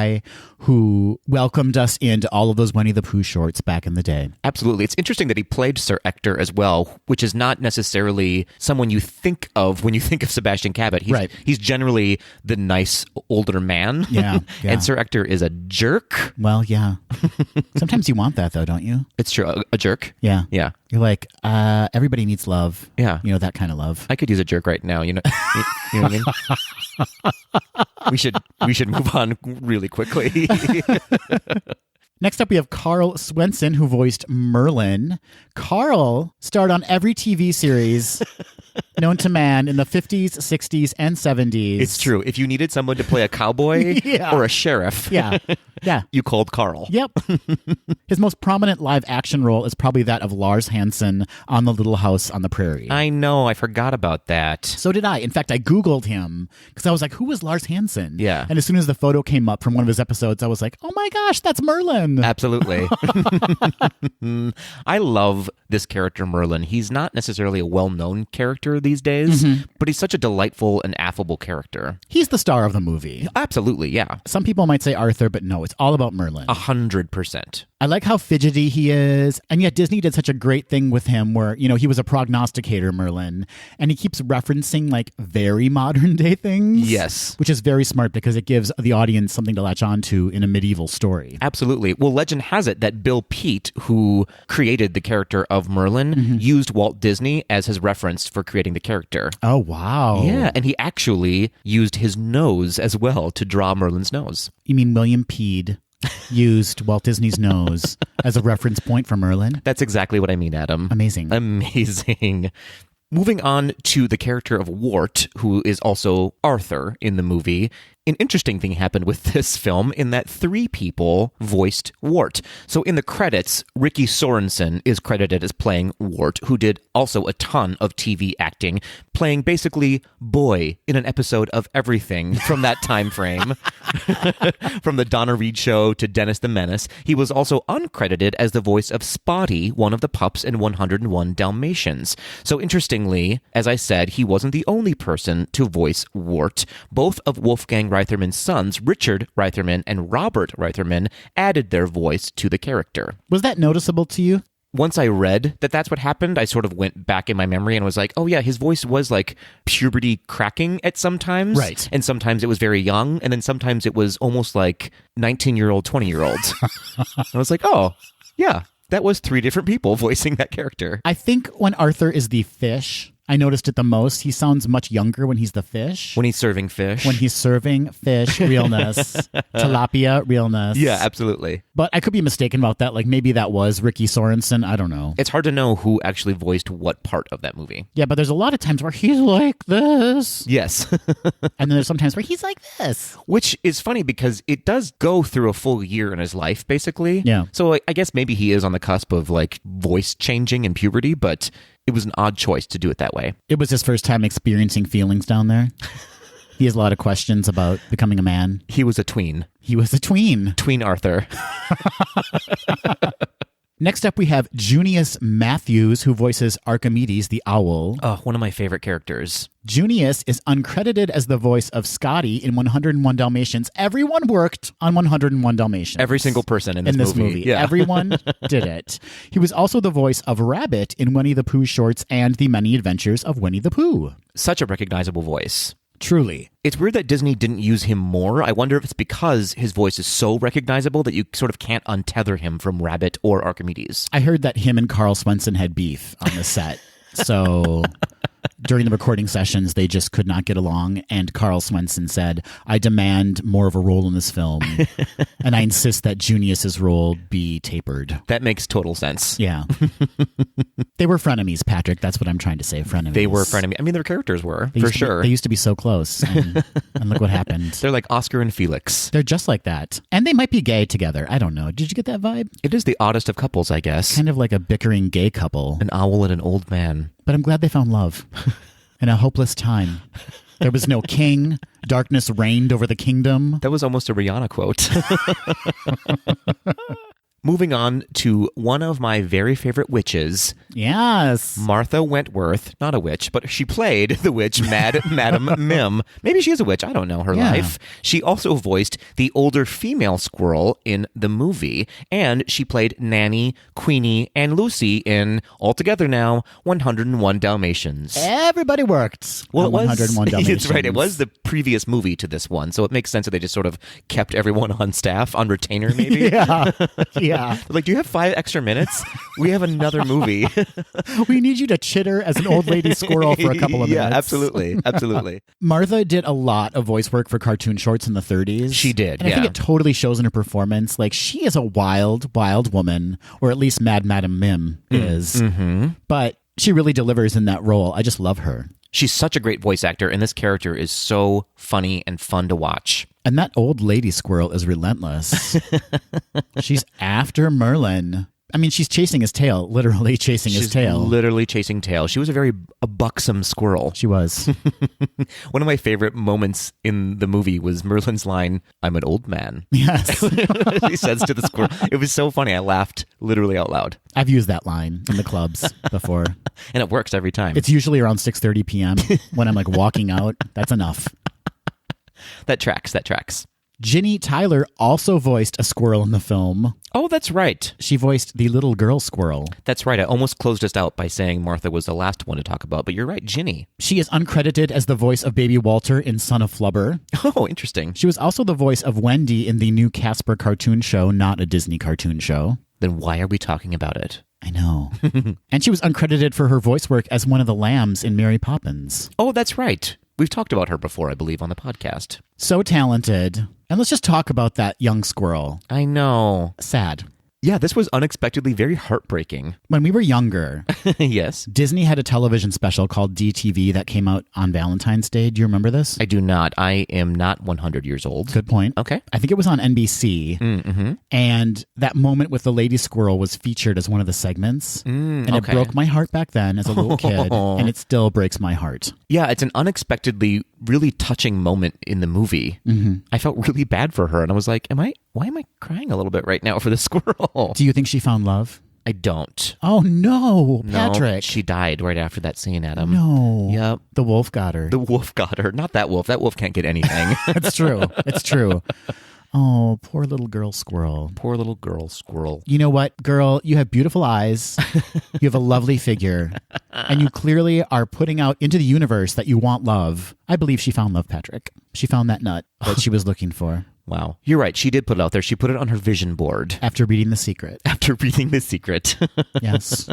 who welcomed us into all of those Winnie the Pooh shorts back in the day. Absolutely. It's interesting that he played Sir Ector as well, which is not necessarily someone you think of when you think of Sebastian Cabot. He's generally the nice older man. Yeah. And Sir Ector is a jerk. Well, yeah. Sometimes you want that though, don't you? It's true. A jerk. Yeah. Yeah. You're like, everybody needs love. Yeah. You know, that kind of love. I could use a jerk right now. You know what I mean? We should move on really quickly. Next up, we have Carl Swenson, who voiced Merlin. Carl starred on every TV series known to man in the 50s, 60s, and 70s. It's true. If you needed someone to play a cowboy or a sheriff, Yeah. you called Carl. Yep. His most prominent live action role is probably that of Lars Hansen on The Little House on the Prairie. I know. I forgot about that. So did I. In fact, I Googled him because I was like, who was Lars Hansen? Yeah. And as soon as the photo came up from one of his episodes, I was like, oh my gosh, that's Merlin. Absolutely. I love this character, Merlin. He's not necessarily a well-known character these days, but he's such a delightful and affable character. He's the star of the movie. Absolutely, yeah. Some people might say Arthur, but no, it's all about Merlin. 100%. I like how fidgety he is, and yet Disney did such a great thing with him where, he was a prognosticator, Merlin, and he keeps referencing like very modern day things. Yes. Which is very smart because it gives the audience something to latch on to in a medieval story. Absolutely. Well, legend has it that Bill Peet, who created the character of Merlin, used Walt Disney as his reference for creating the character. Oh, wow. Yeah, and he actually used his nose as well to draw Merlin's nose. You mean William Peed used Walt Disney's nose as a reference point for Merlin? That's exactly what I mean, Adam. Amazing. Amazing. Moving on to the character of Wart, who is also Arthur in the movie. An interesting thing happened with this film in that 3 people voiced Wart. So in the credits, Ricky Sorensen is credited as playing Wart, who did also a ton of TV acting, playing basically boy in an episode of everything from that time frame. From the Donna Reed Show to Dennis the Menace. He was also uncredited as the voice of Spotty, one of the pups in 101 Dalmatians. So interestingly, as I said, he wasn't the only person to voice Wart. Both of Wolfgang Reitherman's sons, Richard Reitherman and Robert Reitherman, added their voice to the character. Was that noticeable to you? Once I read that that's what happened, I sort of went back in my memory and was like, oh yeah, his voice was like puberty cracking at some times. Right. And sometimes it was very young. And then sometimes it was almost like 19-year-old, 20-year-olds. I was like, oh, yeah, that was 3 different people voicing that character. I think when Arthur is the fish, I noticed it the most. He sounds much younger when he's the fish. When he's serving fish. When he's serving fish, realness. Tilapia, realness. Yeah, absolutely. But I could be mistaken about that. Like maybe that was Ricky Sorensen. I don't know. It's hard to know who actually voiced what part of that movie. Yeah, but there's a lot of times where he's like this. Yes. And then there's sometimes where he's like this. Which is funny because it does go through a full year in his life, basically. Yeah. So I guess maybe he is on the cusp of like voice changing in puberty, but it was an odd choice to do it that way. It was his first time experiencing feelings down there. He has a lot of questions about becoming a man. He was a tween. He was a tween. Tween Arthur. Next up, we have Junius Matthews, who voices Archimedes the owl. Oh, one of my favorite characters. Junius is uncredited as the voice of Scotty in 101 Dalmatians. Everyone worked on 101 Dalmatians. Every single person in this movie. Yeah. Everyone did it. He was also the voice of Rabbit in Winnie the Pooh shorts and The Many Adventures of Winnie the Pooh. Such a recognizable voice. Truly. It's weird that Disney didn't use him more. I wonder if it's because his voice is so recognizable that you sort of can't untether him from Rabbit or Archimedes. I heard that him and Carl Swenson had beef on the set. So during the recording sessions, they just could not get along. And Carl Swenson said, I demand more of a role in this film. And I insist that Junius's role be tapered. That makes total sense. Yeah. They were frenemies, Patrick. That's what I'm trying to say. Frenemies. They were frenemies. I mean, their characters were, for sure. They used to be so close. And look what happened. They're like Oscar and Felix. They're just like that. And they might be gay together. I don't know. Did you get that vibe? It is the oddest of couples, I guess. Kind of like a bickering gay couple. An owl and an old man. But I'm glad they found love in a hopeless time. There was no king. Darkness reigned over the kingdom. That was almost a Rihanna quote. Moving on to one of my very favorite witches. Yes. Martha Wentworth, not a witch, but she played the witch Madam Mim. Maybe she is a witch. I don't know her life. She also voiced the older female squirrel in the movie, and she played Nanny, Queenie, and Lucy in, altogether now, 101 Dalmatians. Everybody worked. Well, it was 101 Dalmatians. It's right. It was the previous movie to this one, so it makes sense that they just sort of kept everyone on staff, on retainer, maybe. Yeah. Yeah. Like, do you have 5 extra minutes? We have another movie. We need you to chitter as an old lady squirrel for a couple of minutes. Yeah, absolutely. Martha did a lot of voice work for cartoon shorts in the 30s. She did, And I think it totally shows in her performance. Like, she is a wild, wild woman, or at least Mad Madam Mim is. Mm-hmm. But she really delivers in that role. I just love her. She's such a great voice actor, and this character is so funny and fun to watch. And that old lady squirrel is relentless. She's after Merlin. I mean, she's chasing his tail, literally chasing his tail. Literally chasing tail. She was a buxom squirrel. She was. One of my favorite moments in the movie was Merlin's line, "I'm an old man." Yes. He says to the squirrel. It was so funny. I laughed literally out loud. I've used that line in the clubs before. And it works every time. It's usually around 6:30 p.m. when I'm like walking out. That's enough. That tracks. Ginny Tyler also voiced a squirrel in the film. Oh, that's right. She voiced the little girl squirrel. That's right. I almost closed us out by saying Martha was the last one to talk about, but you're right, Ginny. She is uncredited as the voice of Baby Walter in Son of Flubber. Oh, interesting. She was also the voice of Wendy in the new Casper cartoon show, not a Disney cartoon show. Then why are we talking about it? I know. And she was uncredited for her voice work as one of the lambs in Mary Poppins. Oh, that's right. We've talked about her before, I believe, on the podcast. So talented. And let's just talk about that young squirrel. I know. Sad. Yeah, this was unexpectedly very heartbreaking. When we were younger, yes, Disney had a television special called DTV that came out on Valentine's Day. Do you remember this? I do not. I am not 100 years old. Good point. Okay. I think it was on NBC. Mm-hmm. And that moment with the lady squirrel was featured as one of the segments. And it broke my heart back then as a little kid. And it still breaks my heart. Yeah, it's an unexpectedly really touching moment in the movie. Mm-hmm. I felt really bad for her. And I was like, why am I crying a little bit right now for the squirrel? Do you think she found love? I don't. Oh, no, Patrick. No, she died right after that scene, Adam. No. Yep. The wolf got her. The wolf got her. Not that wolf. That wolf can't get anything. It's true. It's true. Oh, poor little girl squirrel. Poor little girl squirrel. You know what, girl? You have beautiful eyes. You have a lovely figure. And you clearly are putting out into the universe that you want love. I believe she found love, Patrick. She found that nut that she was looking for. Wow. You're right. She did put it out there. She put it on her vision board. After reading The Secret. Yes.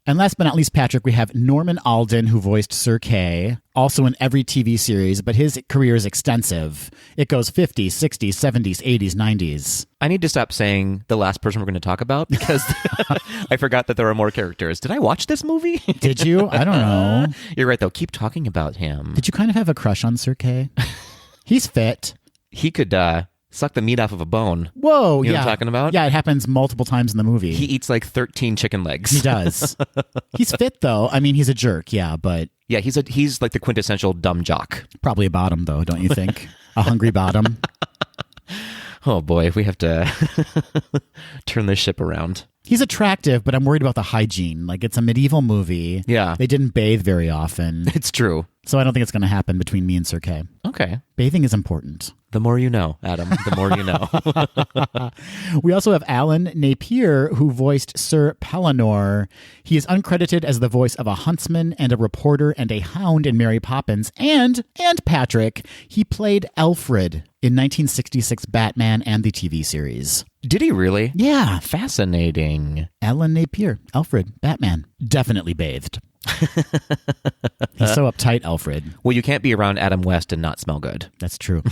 And last but not least, Patrick, we have Norman Alden, who voiced Sir Kay, also in every TV series, but his career is extensive. It goes 50s, 60s, 70s, 80s, 90s. I need to stop saying the last person we're going to talk about because I forgot that there are more characters. Did I watch this movie? Did you? I don't know. You're right, though. Keep talking about him. Did you kind of have a crush on Sir Kay? He's fit. He could suck the meat off of a bone. Whoa, you know what I'm talking about? Yeah, it happens multiple times in the movie. He eats like 13 chicken legs. He does. He's fit, though. I mean, he's a jerk, yeah, but... Yeah, he's like the quintessential dumb jock. Probably a bottom, though, don't you think? A hungry bottom. Oh, boy, we have to turn this ship around. He's attractive, but I'm worried about the hygiene. Like, it's a medieval movie. Yeah. They didn't bathe very often. It's true. So I don't think it's going to happen between me and Sir Kay. Okay. Bathing is important. The more you know, Adam, the more you know. We also have Alan Napier, who voiced Sir Pellinor. He is uncredited as the voice of a huntsman and a reporter and a hound in Mary Poppins. And Patrick, he played Alfred in 1966 Batman and the TV series. Did he really? Yeah. Fascinating. Alan Napier, Alfred, Batman. Definitely bathed. He's so uptight, Alfred. Well, you can't be around Adam West and not smell good. That's true.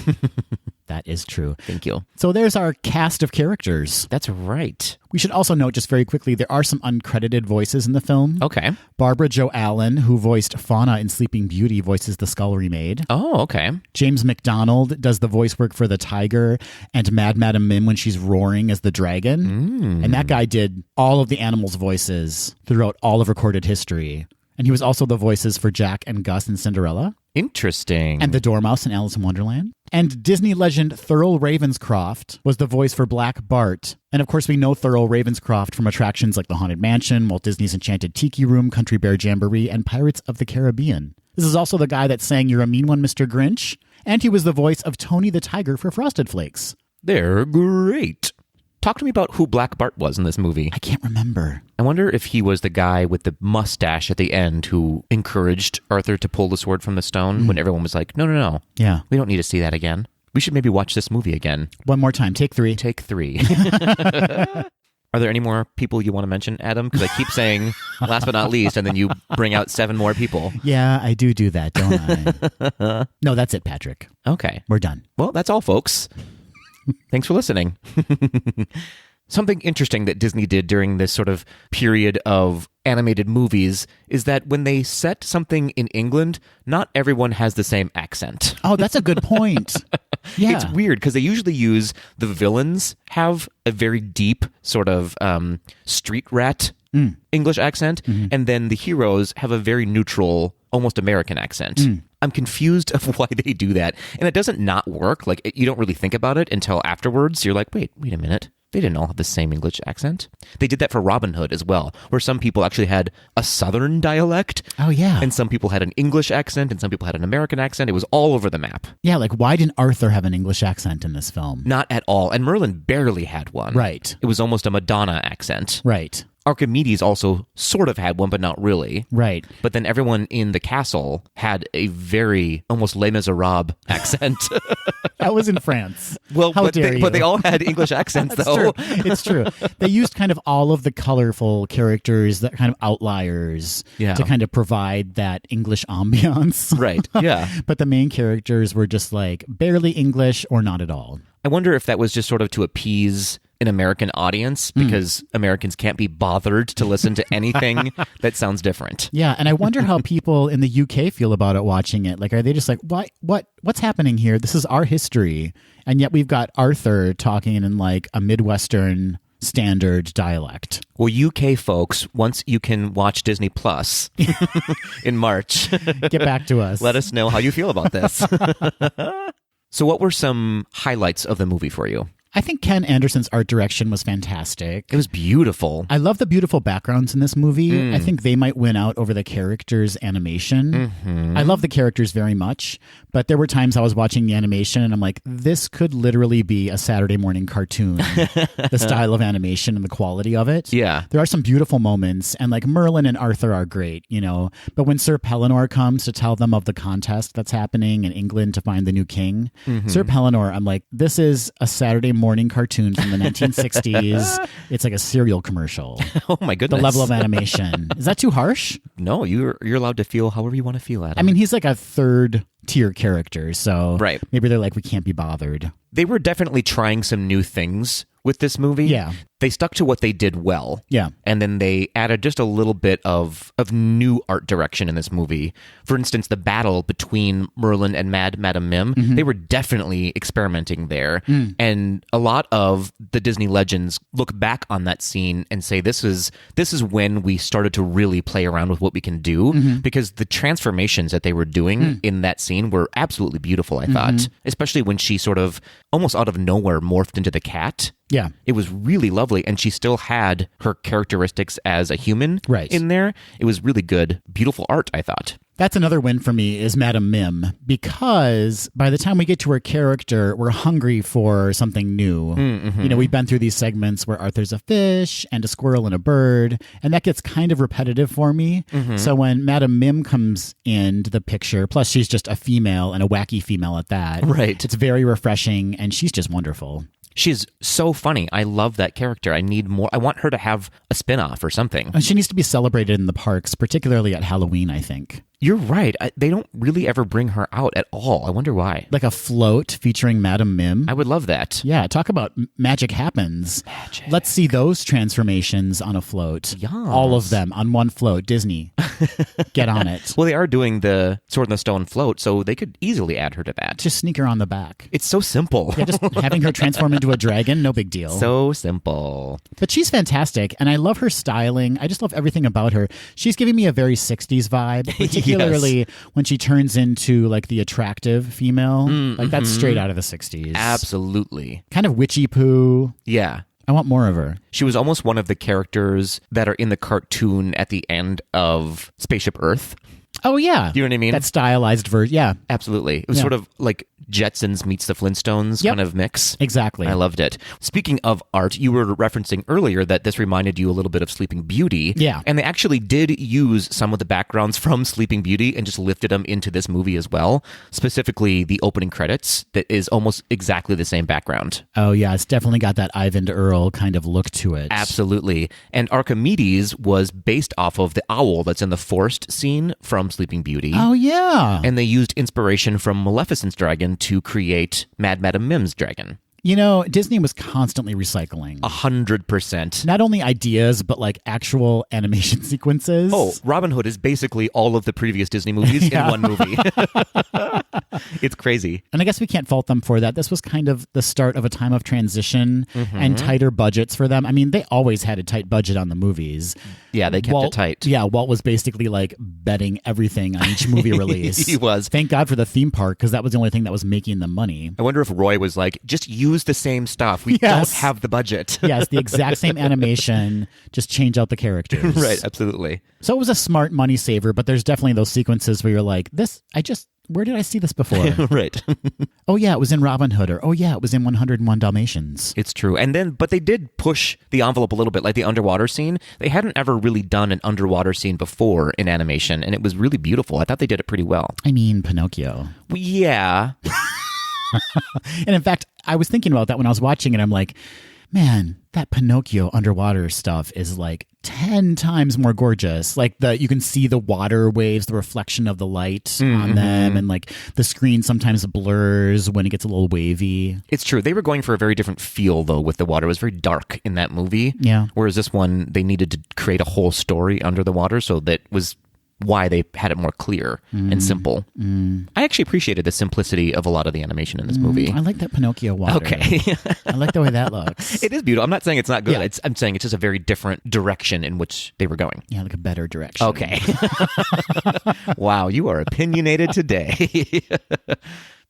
That is true. Thank you. So there's our cast of characters. That's right. We should also note just very quickly, there are some uncredited voices in the film. Okay. Barbara Jo Allen, who voiced Fauna in Sleeping Beauty, voices the Scullery Maid. Oh, okay. James McDonald does the voice work for the tiger and Mad Madam Mim when she's roaring as the dragon. And that guy did all of the animals' voices throughout all of recorded history. And he was also the voices for Jack and Gus in Cinderella. Interesting. And the Dormouse in Alice in Wonderland. And Disney legend Thurl Ravenscroft was the voice for Black Bart. And of course, we know Thurl Ravenscroft from attractions like the Haunted Mansion, Walt Disney's Enchanted Tiki Room, Country Bear Jamboree, and Pirates of the Caribbean. This is also the guy that sang You're a Mean One, Mr. Grinch. And he was the voice of Tony the Tiger for Frosted Flakes. They're great. Talk to me about who Black Bart was in this movie. I can't remember. I wonder if he was the guy with the mustache at the end who encouraged Arthur to pull the sword from the stone when everyone was like, no. Yeah. We don't need to see that again. We should maybe watch this movie again. One more time. Take 3. Take 3. Are there any more people you want to mention, Adam? Because I keep saying last but not least, and then you bring out 7 more people. Yeah, I do that, don't I? No, that's it, Patrick. Okay. We're done. Well, that's all, folks. Thanks for listening. Something interesting that Disney did during this sort of period of animated movies is that when they set something in England, not everyone has the same accent. Oh, that's a good point. Yeah. It's weird because they usually use the villains have a very deep sort of street rat English accent, and then the heroes have a very neutral, almost American accent. I'm confused of why they do that, and it doesn't not work. Like, you don't really think about it until afterwards. You're like, wait a minute. They didn't all have the same English accent. They did that for Robin Hood as well, where some people actually had a Southern dialect. Oh, yeah. And some people had an English accent, and some people had an American accent. It was all over the map. Yeah, like, why didn't Arthur have an English accent in this film? Not at all. And Merlin barely had one. Right. It was almost a Madonna accent. Right. Archimedes also sort of had one, but not really. Right. But then everyone in the castle had a very almost Les Miserables accent. That was in France. Well, How dare you? But they all had English accents, though. True. It's true. They used kind of all of the colorful characters, that kind of outliers, to kind of provide that English ambiance. Right, yeah. But the main characters were just like barely English or not at all. I wonder if that was just sort of to appease an American audience, because Americans can't be bothered to listen to anything that sounds different. Yeah, and I wonder how people in the UK feel about it watching it. Like, are they just like, what's happening here? This is our history. And yet we've got Arthur talking in like a Midwestern standard dialect. Well, UK folks, once you can watch Disney Plus in March, get back to us. Let us know how you feel about this. So what were some highlights of the movie for you? I think Ken Anderson's art direction was fantastic. It was beautiful. I love the beautiful backgrounds in this movie. I think they might win out over the characters' animation. I love the characters very much, but there were times I was watching the animation and I'm like, this could literally be a Saturday morning cartoon. The style of animation and the quality of it. Yeah. There are some beautiful moments, and like Merlin and Arthur are great, you know, but when Sir Pellinor comes to tell them of the contest that's happening in England to find the new king, Sir Pellinor, I'm like, this is a Saturday morning cartoon from the 1960s. It's like a cereal commercial. Oh my goodness. The level of animation. Is that too harsh? No, you're allowed to feel however you want to feel, Adam. I mean, he's like a third tier character, so right. Maybe they're like, we can't be bothered. They were definitely trying some new things with this movie. Yeah. They stuck to what they did well. Yeah. And then they added just a little bit of new art direction in this movie. For instance, the battle between Merlin and Madame Mim, they were definitely experimenting there. And a lot of the Disney legends look back on that scene and say, this is when we started to really play around with what we can do, because the transformations that they were doing in that scene were absolutely beautiful, I thought. Especially when she sort of almost out of nowhere morphed into the cat. Yeah. It was really lovely, and she still had her characteristics as a human in there. It was really good. Beautiful art, I thought. That's another win for me, is Madame Mim, because by the time we get to her character, we're hungry for something new. You know, we've been through these segments where Arthur's a fish and a squirrel and a bird, and that gets kind of repetitive for me. So when Madame Mim comes into the picture, plus she's just a female and a wacky female at that, right? It's very refreshing, and she's just wonderful. She's so funny. I love that character. I need more. I want her to have a spin-off or something. And she needs to be celebrated in the parks, particularly at Halloween, I think. You're right. They don't really ever bring her out at all. I wonder why. Like a float featuring Madame Mim. I would love that. Yeah, talk about magic happens. Magic. Let's see those transformations on a float. Yes. All of them on one float. Disney, get on it. Well, they are doing the Sword in the Stone float, so they could easily add her to that. Just sneak her on the back. It's so simple. Yeah, just having her transform into a dragon, no big deal. So simple. But she's fantastic, and I love her styling. I just love everything about her. She's giving me a very 60s vibe, particularly when she turns into like the attractive female. Like that's straight out of the 60s. Absolutely. Kind of witchy poo. Yeah. I want more of her. She was almost one of the characters that are in the cartoon at the end of Spaceship Earth. Oh, yeah. Do you know what I mean? That stylized version. Yeah, Absolutely. It was sort of like Jetsons meets the Flintstones kind of mix. exactly. I loved it. Speaking of art, you were referencing earlier that this reminded you a little bit of Sleeping Beauty. Yeah. And they actually did use some of the backgrounds from Sleeping Beauty and just lifted them into this movie as well. Specifically, the opening credits that is almost exactly the same background. Oh, yeah. It's definitely got that Ivan Earl kind of look to it. Absolutely. And Archimedes was based off of the owl that's in the forest scene from Sleeping Beauty. Oh, yeah. And they used inspiration from Maleficent's dragon to create Mad Madam Mim's dragon. You know, Disney was constantly recycling. 100%. Not only ideas, but like actual animation sequences. Oh, Robin Hood is basically all of the previous Disney movies in one movie. It's crazy. And I guess we can't fault them for that. This was kind of the start of a time of transition and tighter budgets for them. I mean, they always had a tight budget on the movies. Yeah, they kept it tight. Yeah, Walt was basically like betting everything on each movie release. He was. Thank God for the theme park, because that was the only thing that was making them money. I wonder if Roy was like, just use the same stuff. We don't have the budget. Yes, the exact same animation, just change out the characters. Right, absolutely. So it was a smart money saver, but there's definitely those sequences where you're like, where did I see this before? Right. Oh, yeah, it was in Robin Hood, or oh, yeah, it was in 101 Dalmatians. It's true. But they did push the envelope a little bit, like the underwater scene. They hadn't ever really done an underwater scene before in animation, and it was really beautiful. I thought they did it pretty well. I mean, Pinocchio. Well, yeah. And in fact, I was thinking about that when I was watching it. I'm like, man, that Pinocchio underwater stuff is like 10 times more gorgeous. Like you can see the water waves, the reflection of the light on them, and like the screen sometimes blurs when it gets a little wavy. It's true. They were going for a very different feel, though, with the water. It was very dark in that movie. Yeah. Whereas this one, they needed to create a whole story under the water, so that was why they had it more clear and simple. I actually appreciated the simplicity of a lot of the animation in this movie. I like that Pinocchio water. Okay. I like the way that looks. It is beautiful. I'm not saying it's not good. Yeah. I'm saying it's just a very different direction in which they were going. Yeah, like a better direction. Okay. Wow, you are opinionated today.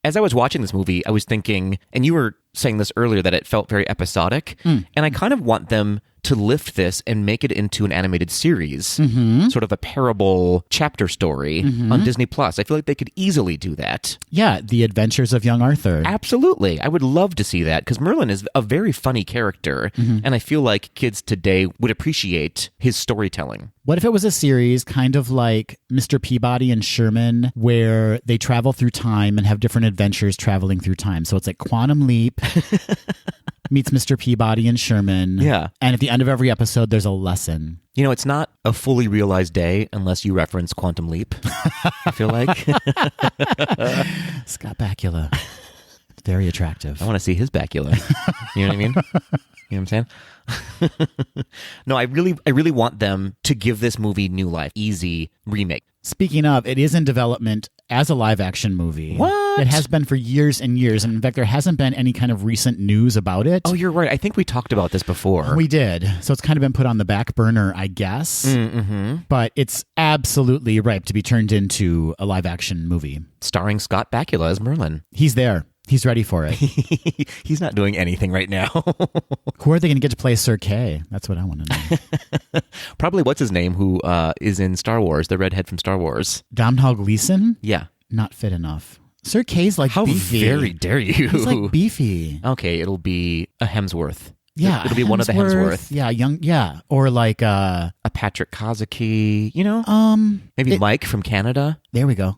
As I was watching this movie, I was thinking, and you were saying this earlier, that it felt very episodic. And I kind of want them to lift this and make it into an animated series, sort of a parable chapter story on Disney Plus. I feel like they could easily do that. Yeah, The Adventures of Young Arthur. Absolutely. I would love to see that, because Merlin is a very funny character, and I feel like kids today would appreciate his storytelling. What if it was a series kind of like Mr. Peabody and Sherman, where they travel through time and have different adventures traveling through time? So it's like Quantum Leap meets Mr. Peabody and Sherman. Yeah. And at the end of every episode, there's a lesson. You know, it's not a fully realized day unless you reference Quantum Leap, I feel like. Scott Bakula. Very attractive. I want to see his bacula. You know what I mean? You know what I'm saying? No, I really want them to give this movie new life. Easy remake. Speaking of, it is in development as a live-action movie. What? It has been for years and years. And in fact, there hasn't been any kind of recent news about it. Oh, you're right. I think we talked about this before. We did. So it's kind of been put on the back burner, I guess. But it's absolutely ripe to be turned into a live-action movie. Starring Scott Bakula as Merlin. He's there. He's ready for it. He's not doing anything right now. Who are they going to get to play Sir Kay? That's what I want to know. Probably what's his name, who is in Star Wars, the redhead from Star Wars. Domhnall Gleeson? Yeah. Not fit enough. Sir Kay's like How beefy. very dare you? He's like beefy. Okay, it'll be a Hemsworth. Yeah, It'll be one of the Hemsworth. Yeah, yeah, or like A Patrick Kazuki, you know? Maybe Mike from Canada. There we go.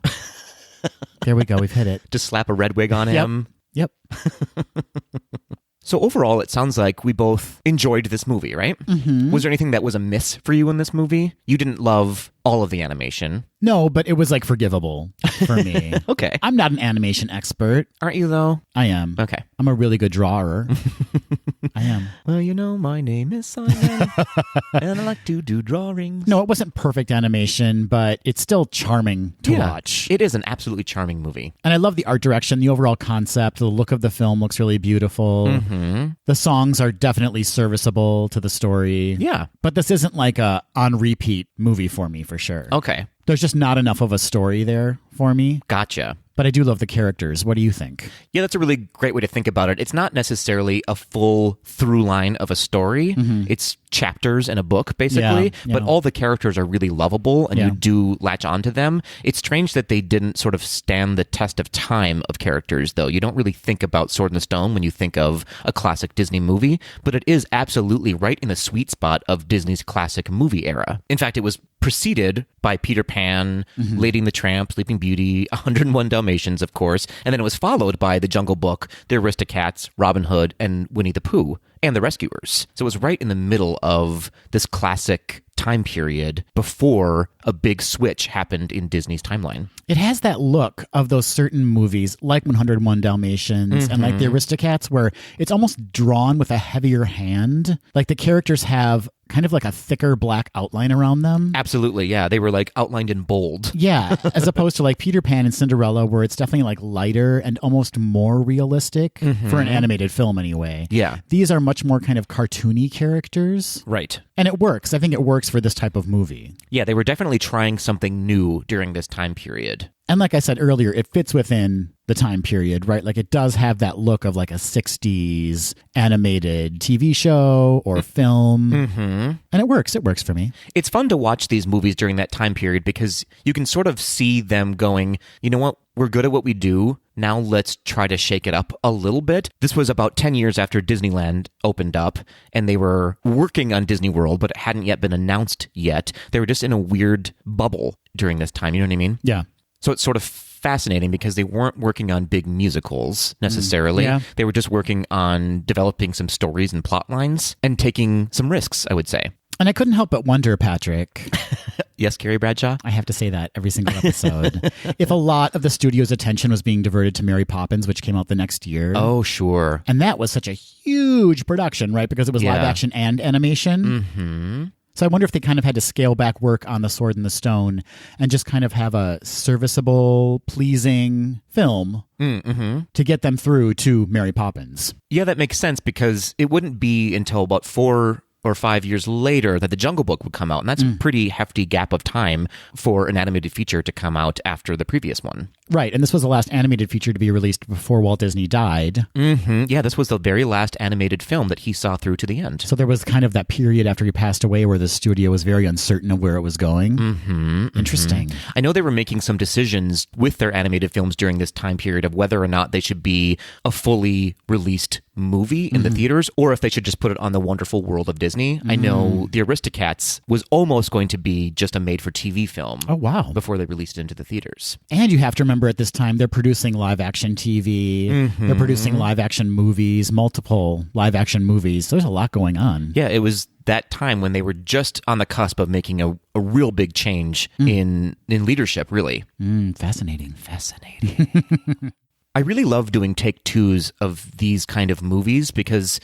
There we go. We've hit it. Just slap a red wig on him. Yep. So overall, it sounds like we both enjoyed this movie, right? Was there anything that was a miss for you in this movie? You didn't love all of the animation. No, but it was like forgivable for me. Okay. I'm not an animation expert. Aren't you, though? I am. Okay. I'm a really good drawer. I am. Well, you know, my name is Simon, and I like to do drawings. No, it wasn't perfect animation, but it's still charming to watch. It is an absolutely charming movie. And I love the art direction, the overall concept. The look of the film looks really beautiful. The songs are definitely serviceable to the story. Yeah. But this isn't like a on repeat movie for me, for sure. Okay. There's just not enough of a story there for me. Gotcha. But I do love the characters. What do you think? Yeah, that's a really great way to think about it. It's not necessarily a full through line of a story. It's chapters in a book, basically. But all the characters are really lovable, and you do latch onto them. It's strange that they didn't sort of stand the test of time of characters, though. You don't really think about Sword in the Stone when you think of a classic Disney movie, but it is absolutely right in the sweet spot of Disney's classic movie era. In fact, it was preceded by Peter Pan, Lady and the Tramp, Sleeping Beauty, 101 Dalmatians, of course, and then it was followed by The Jungle Book, The Aristocats, Robin Hood, and Winnie the Pooh, and The Rescuers. So it was right in the middle of this classic time period before a big switch happened in Disney's timeline. It has that look of those certain movies like 101 Dalmatians and like The Aristocats where it's almost drawn with a heavier hand. Like the characters have kind of like a thicker black outline around them. Absolutely, yeah. They were like outlined in bold. Yeah, as opposed to like Peter Pan and Cinderella where it's definitely like lighter and almost more realistic for an animated film anyway. Yeah. These are much more kind of cartoony characters. Right. And it works. I think it works for this type of movie. Yeah, they were definitely trying something new during this time period. And like I said earlier, it fits within the time period, right? Like it does have that look of like a 60s animated TV show or film. And it works. It works for me. It's fun to watch these movies during that time period because you can sort of see them going, you know what? We're good at what we do. Now let's try to shake it up a little bit. This was about 10 years after Disneyland opened up, and they were working on Disney World, but it hadn't yet been announced yet. They were just in a weird bubble during this time. You know what I mean? Yeah. So it's sort of fascinating because they weren't working on big musicals necessarily. Yeah. They were just working on developing some stories and plot lines and taking some risks, I would say. And I couldn't help but wonder, Patrick. Yes, Carrie Bradshaw? I have to say that every single episode. If a lot of the studio's attention was being diverted to Mary Poppins, which came out the next year. Oh, sure. And that was such a huge production, right? Because it was live action and animation. So I wonder if they kind of had to scale back work on The Sword and the Stone and just kind of have a serviceable, pleasing film to get them through to Mary Poppins. Yeah, that makes sense because it wouldn't be until about 4 or 5 years later that The Jungle Book would come out. And that's a pretty hefty gap of time for an animated feature to come out after the previous one. Right. And this was the last animated feature to be released before Walt Disney died. Yeah, this was the very last animated film that he saw through to the end. So there was kind of that period after he passed away where the studio was very uncertain of where it was going. Interesting. I know they were making some decisions with their animated films during this time period of whether or not they should be a fully released movie in the theaters or if they should just put it on the Wonderful World of Disney. I know The Aristocats was almost going to be just a made-for-TV film. Oh, wow. Before they released it into the theaters. And you have to remember at this time, they're producing live-action TV. They're producing live-action movies, multiple live-action movies. So there's a lot going on. Yeah, it was that time when they were just on the cusp of making a real big change in leadership, really. Fascinating. I really love doing take-twos of these kind of movies because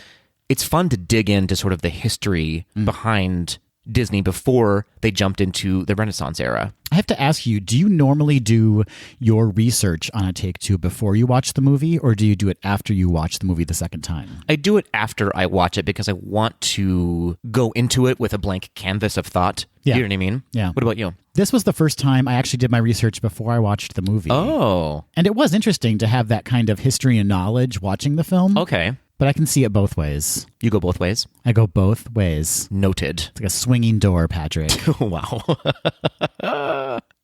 it's fun to dig into sort of the history behind Disney before they jumped into the Renaissance era. I have to ask you, do you normally do your research on a take two before you watch the movie, or do you do it after you watch the movie the second time? I do it after I watch it because I want to go into it with a blank canvas of thought. Yeah. You know what I mean? Yeah. What about you? This was the first time I actually did my research before I watched the movie. Oh. And it was interesting to have that kind of history and knowledge watching the film. Okay. But I can see it both ways. You go both ways? I go both ways. Noted. It's like a swinging door, Patrick. Wow.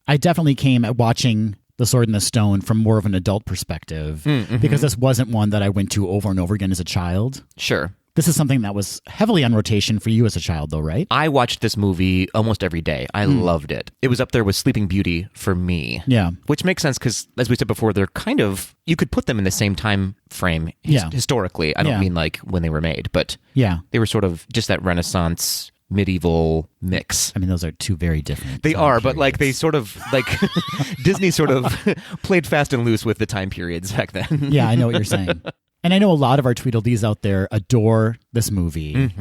I definitely came at watching The Sword and the Stone from more of an adult perspective because this wasn't one that I went to over and over again as a child. Sure. This is something that was heavily on rotation for you as a child, though, right? I watched this movie almost every day. I loved it. It was up there with Sleeping Beauty for me. Yeah. Which makes sense because, as we said before, they're kind of, you could put them in the same time frame historically. I don't mean like when they were made, but they were sort of just that Renaissance medieval mix. I mean, those are two very different. They are, but like they sort of like Disney sort of played fast and loose with the time periods back then. Yeah, I know what you're saying. And I know a lot of our Tweedledees out there adore this movie.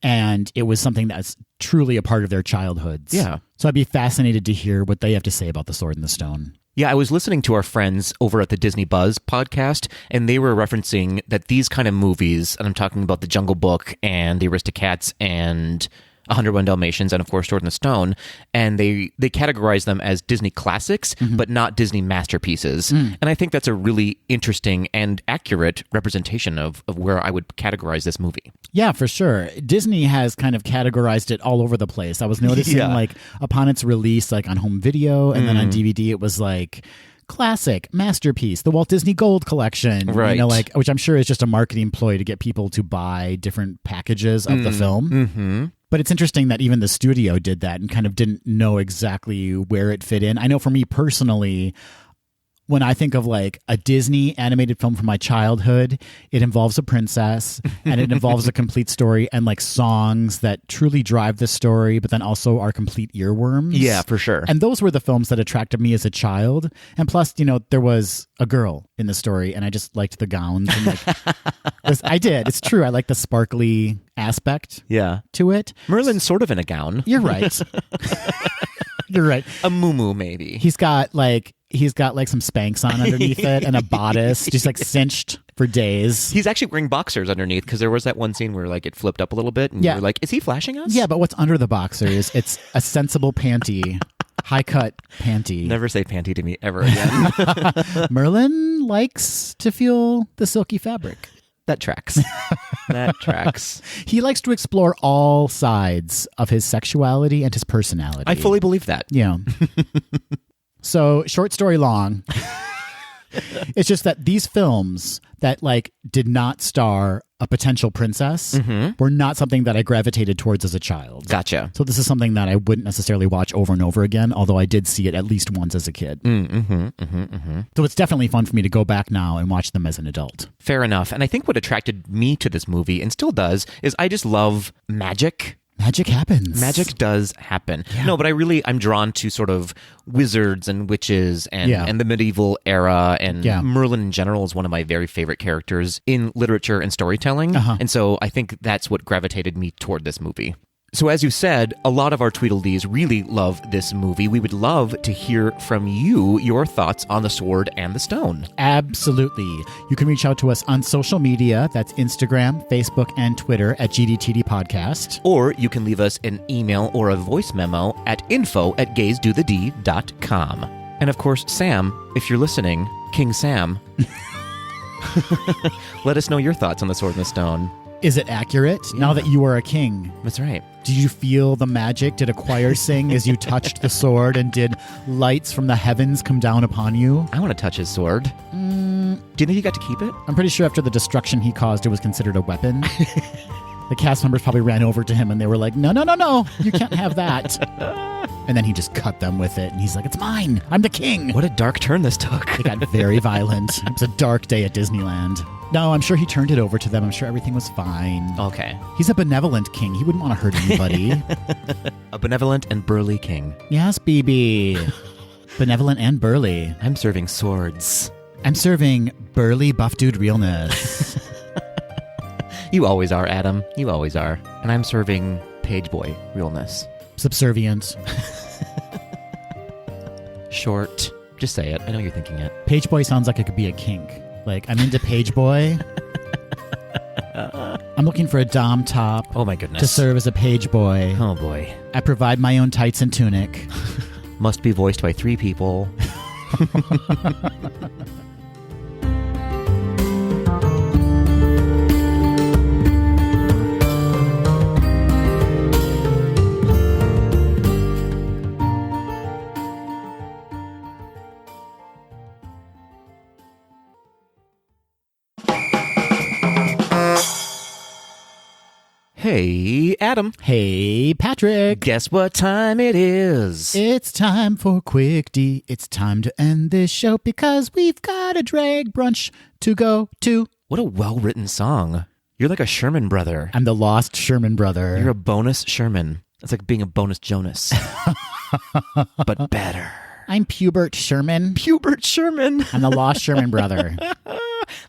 And it was something that's truly a part of their childhoods. Yeah. So I'd be fascinated to hear what they have to say about The Sword and the Stone. Yeah, I was listening to our friends over at the Disney Buzz podcast, and they were referencing that these kind of movies, and I'm talking about The Jungle Book and The Aristocats and 101 Dalmatians, and of course Sword in the Stone, and they categorize them as Disney classics, but not Disney masterpieces. And I think that's a really interesting and accurate representation of where I would categorize this movie. Yeah, for sure. Disney has kind of categorized it all over the place. I was noticing like upon its release, like on home video and then on DVD, it was like classic, masterpiece, the Walt Disney Gold Collection, right? Like, which I'm sure is just a marketing ploy to get people to buy different packages of the film. But it's interesting that even the studio did that and kind of didn't know exactly where it fit in. I know for me personally, when I think of like a Disney animated film from my childhood, it involves a princess and it involves a complete story and like songs that truly drive the story, but then also are complete earworms. Yeah, for sure. And those were the films that attracted me as a child. And plus, there was a girl in the story and I just liked the gowns. And like, I did. It's true. I like the sparkly aspect to it. Merlin's sort of in a gown. You're right. You're right. A muumuu, maybe. He's got like some Spanx on underneath it and a bodice, just like cinched for days. He's actually wearing boxers underneath because there was that one scene where like it flipped up a little bit and you were like, is he flashing us? Yeah, but what's under the boxers? It's a sensible panty, high cut panty. Never say panty to me ever again. Merlin likes to feel the silky fabric. That tracks. That tracks. He likes to explore all sides of his sexuality and his personality. I fully believe that. Yeah. So, short story long, it's just that these films that like did not star a potential princess were not something that I gravitated towards as a child. Gotcha. So this is something that I wouldn't necessarily watch over and over again, although I did see it at least once as a kid. So it's definitely fun for me to go back now and watch them as an adult. Fair enough. And I think what attracted me to this movie, and still does, is I just love magic. Magic happens. Magic does happen. Yeah. No, but I'm drawn to sort of wizards and witches and the medieval era, and Merlin in general is one of my very favorite characters in literature and storytelling. And so I think that's what gravitated me toward this movie. So as you said, a lot of our Tweedledees really love this movie. We would love to hear from you, your thoughts on The Sword and the Stone. Absolutely. You can reach out to us on social media. That's Instagram, Facebook, and Twitter at GDTD Podcast. Or you can leave us an email or a voice memo at info@gaysdothed.com. And of course, Sam, if you're listening, King Sam, let us know your thoughts on The Sword and the Stone. Is it accurate now that you are a king? That's right. Did you feel the magic? Did a choir sing as you touched the sword? And did lights from the heavens come down upon you? I want to touch his sword. Do you think he got to keep it? I'm pretty sure after the destruction he caused, it was considered a weapon. The cast members probably ran over to him and they were like, no, you can't have that. And then he just cut them with it. And he's like, it's mine. I'm the king. What a dark turn this took. It got very violent. It was a dark day at Disneyland. No, I'm sure he turned it over to them. I'm sure everything was fine. Okay. He's a benevolent king. He wouldn't want to hurt anybody. A benevolent and burly king. Yes, BB. Benevolent and burly. I'm serving swords. I'm serving burly buff dude realness. You always are, Adam. You always are. And I'm serving page boy realness. Subservient. Short. Just say it. I know you're thinking it. Page boy sounds like it could be a kink. Like, I'm into page boy. I'm looking for a dom top. Oh my goodness. To serve as a page boy. Oh boy. I provide my own tights and tunic. Must be voiced by 3 people. Hey, Adam. Hey, Patrick. Guess what time it is? It's time for Quick D. It's time to end this show because we've got a drag brunch to go to. What a well-written song. You're like a Sherman brother. I'm the lost Sherman brother. You're a bonus Sherman. It's like being a bonus Jonas. But better. I'm Pubert Sherman. Pubert Sherman. I'm the lost Sherman brother.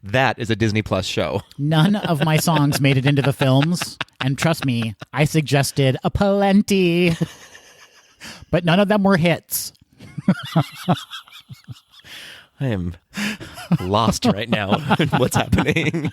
That is a Disney Plus show. None of my songs made it into the films. And trust me, I suggested a plenty. But none of them were hits. I am lost right now in what's happening.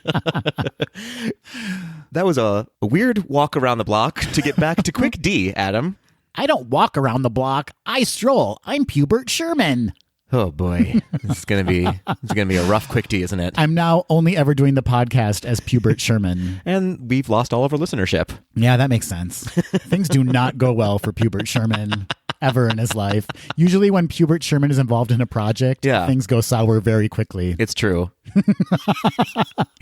That was a weird walk around the block to get back to Quick D, Adam. I don't walk around the block. I stroll. I'm Pubert Sherman. Oh boy, this is gonna be a rough Quick D, isn't it? I'm now only ever doing the podcast as Pubert Sherman. And we've lost all of our listenership. Yeah, that makes sense. Things do not go well for Pubert Sherman ever in his life. Usually when Pubert Sherman is involved in a project, things go sour very quickly. It's true.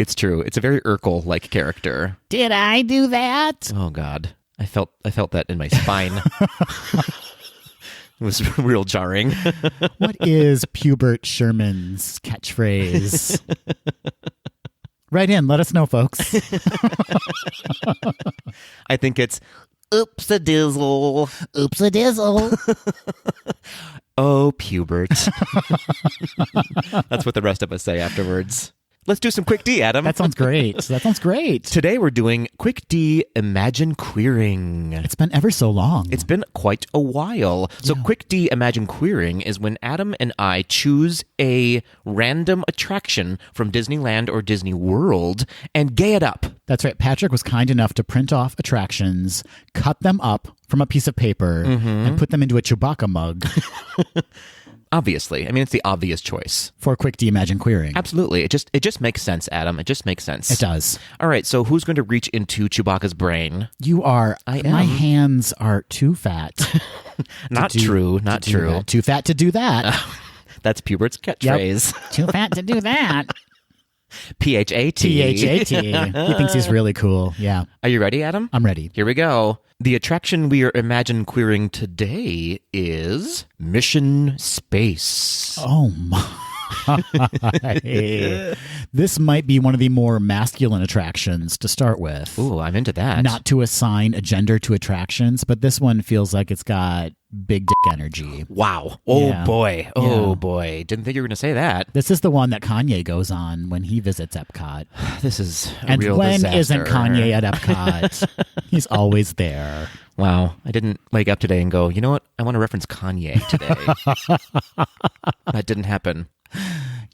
It's true. It's a very Urkel-like character. Did I do that? Oh God, I felt that in my spine. It was real jarring. What is Pubert Sherman's catchphrase? Write in. Let us know, folks. I think it's oops-a-dizzle. Oops-a-dizzle. Oh, Pubert. That's what the rest of us say afterwards. Let's do some Quick D, Adam. That sounds great. Today we're doing Quick D Imagine Queering. It's been ever so long. It's been quite a while. So Quick D Imagine Queering is when Adam and I choose a random attraction from Disneyland or Disney World and gay it up. That's right. Patrick was kind enough to print off attractions, cut them up from a piece of paper, and put them into a Chewbacca mug. Obviously. I mean, it's the obvious choice. For Quick D Imagine Queering. Absolutely. It just makes sense, Adam. It just makes sense. It does. All right, so who's going to reach into Chewbacca's brain? You are. I am. My hands are too fat. Not true. Too fat to do that. That's Pubert's catchphrase. Yep. Too fat to do that. P-H-A-T. He thinks he's really cool. Yeah. Are you ready, Adam? I'm ready. Here we go. The attraction we are Imagine Queering today is Mission Space. Oh my. This might be one of the more masculine attractions to start with. Ooh, I'm into that. Not to assign a gender to attractions, but this one feels like it's got big dick energy. Wow. Oh, yeah. boy. Oh, boy. Didn't think you were going to say that. This is the one that Kanye goes on when he visits Epcot. This is a and real when disaster. isn't Kanye at Epcot? He's always there. Wow. I didn't wake up today and go, you know what? I want to reference Kanye today. That didn't happen.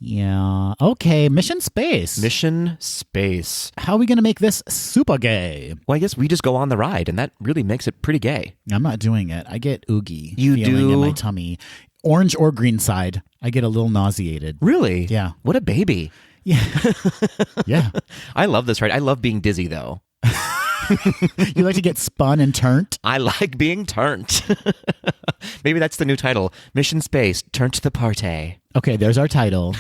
Yeah. Okay. Mission Space. Mission Space. How are we going to make this super gay? Well, I guess we just go on the ride, and that really makes it pretty gay. I'm not doing it. I get oogie You feeling do? in my tummy. Orange or green side. I get a little nauseated. Really? Yeah. What a baby. Yeah. Yeah. I love this ride. I love being dizzy, though. You like to get spun and turned? I like being turned. Maybe that's the new title. Mission Space, Turn to the Party. Okay, there's our title.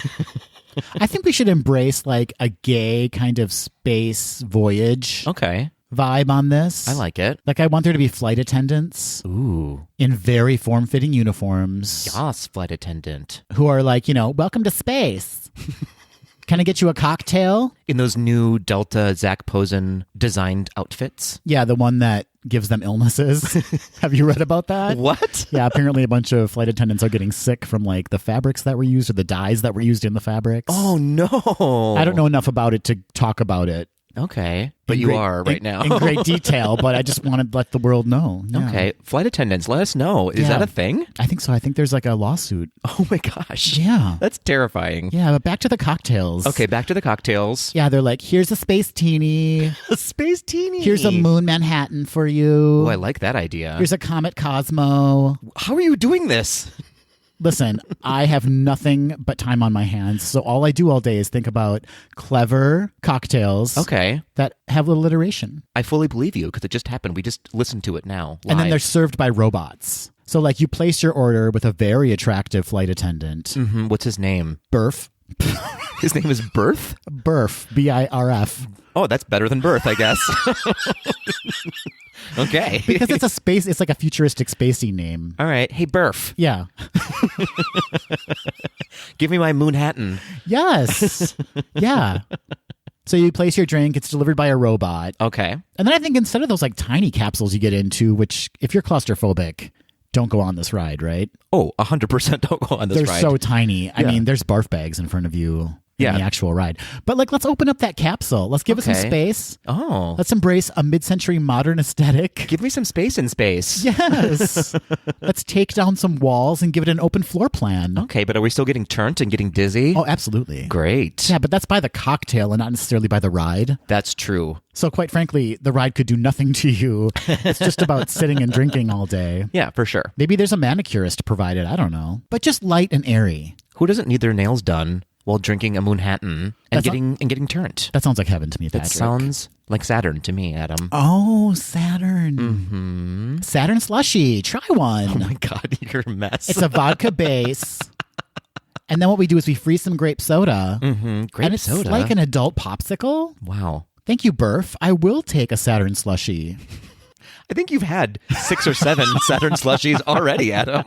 I think we should embrace like a gay kind of space voyage Okay. vibe on this. I like it. Like I want there to be flight attendants Ooh. in very form-fitting uniforms Yas, flight attendant. who are like, welcome to space. Can I get you a cocktail? In those new Delta Zach Posen designed outfits. Yeah, the one that gives them illnesses. Have you read about that? What? Yeah, apparently a bunch of flight attendants are getting sick from like the fabrics that were used or the dyes that were used in the fabrics. Oh, no. I don't know enough about it to talk about it. Okay. But in you great- are right in- now. in great detail, but I just want to let the world know. Yeah. Okay. Flight attendants, let us know. Is Yeah. that a thing? I think so. I think there's like a lawsuit. Oh, my gosh. Yeah. That's terrifying. Yeah, but back to the cocktails. Okay, back to the cocktails. Yeah, they're like, here's a space teeny. Space teeny. Here's a moon Manhattan for you. Oh, I like that idea. Here's a comet Cosmo. How are you doing this? Listen, I have nothing but time on my hands, so all I do all day is think about clever cocktails Okay. that have little iteration. I fully believe you because it just happened. We just listened to it now. And then live. they're served by robots. So like you place your order with a very attractive flight attendant. Mhm. What's his name? Burf. His name is Birth? Burf. B-I-R-F. Oh, that's better than Birth, I guess. Okay. Because it's a space, it's like a futuristic spacey name. All right. Hey, Burf, Yeah. give me my Moonhattan. Yes. Yeah. So you place your drink, it's delivered by a robot. Okay. And then I think instead of those like tiny capsules you get into, which if you're claustrophobic, don't go on this ride, right? Oh, 100% don't go on this They're ride. so tiny. I Yeah. mean, there's barf bags in front of you. in the actual ride. But like, let's open up that capsule. Let's give it some space. Oh. Let's embrace a mid-century modern aesthetic. Give me some space in space. Yes. Let's take down some walls and give it an open floor plan. Okay, but are we still getting turned and getting dizzy? Oh, absolutely. Great. Yeah, but that's by the cocktail and not necessarily by the ride. That's true. So quite frankly, the ride could do nothing to you. It's just about sitting and drinking all day. Yeah, for sure. Maybe there's a manicurist provided. I don't know. But just light and airy. Who doesn't need their nails done while drinking a Moonhattan and getting turned? That sounds like heaven to me, Patrick. That sounds like Saturn to me, Adam. Oh, Saturn. Mm-hmm. Saturn slushy. Try one. Oh my God, you're a mess. It's a vodka base. And then what we do is we freeze some grape soda. Mm-hmm. Grape and it's soda? like an adult popsicle. Wow. Thank you, Burf. I will take a Saturn slushy. I think you've had 6 or 7 Saturn slushies already, Adam.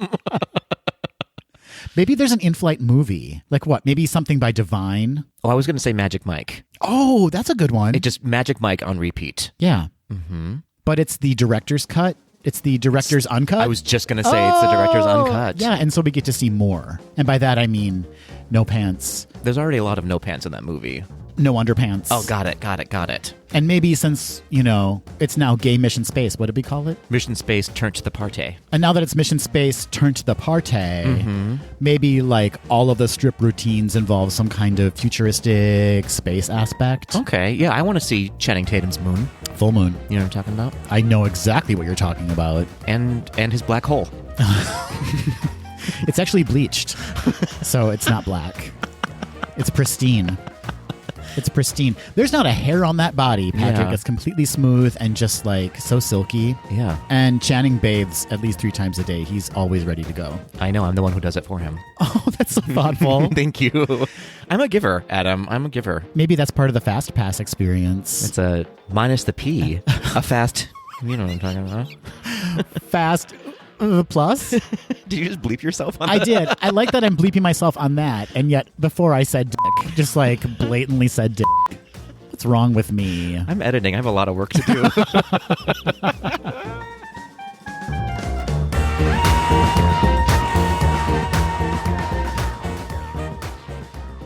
Maybe there's an in-flight movie. Like what? Maybe something by Divine? Oh, I was going to say Magic Mike. Oh, that's a good one. It just Magic Mike on repeat. Yeah. Mm-hmm. But it's the director's cut. It's the director's uncut. I was just going to say it's the director's uncut. Yeah, and so we get to see more. And by that I mean no pants. There's already a lot of no pants in that movie. No underpants. Oh, got it. And maybe since, it's now gay Mission Space, what did we call it? Mission Space turned to the party. And now that it's Mission Space turned to the party, maybe like all of the strip routines involve some kind of futuristic space aspect. Okay, yeah, I want to see Channing Tatum's moon. Full moon. You know what I'm talking about? I know exactly what you're talking about. And his black hole. It's actually bleached, so it's not black. It's pristine. It's pristine. There's not a hair on that body, Patrick. Yeah. It's completely smooth and just like so silky. Yeah. And Channing bathes at least 3 times a day. He's always ready to go. I know, I'm the one who does it for him. Oh, that's so thoughtful. Thank you. I'm a giver, Adam. I'm a giver. Maybe that's part of the Fast Pass experience. It's a minus the P. A fast, you know what I'm talking about. Fast plus? Did you just bleep yourself on I that? did. I like that I'm bleeping myself on that. And yet before I said dick, just like blatantly said dick. What's wrong with me? I'm editing. I have a lot of work to do.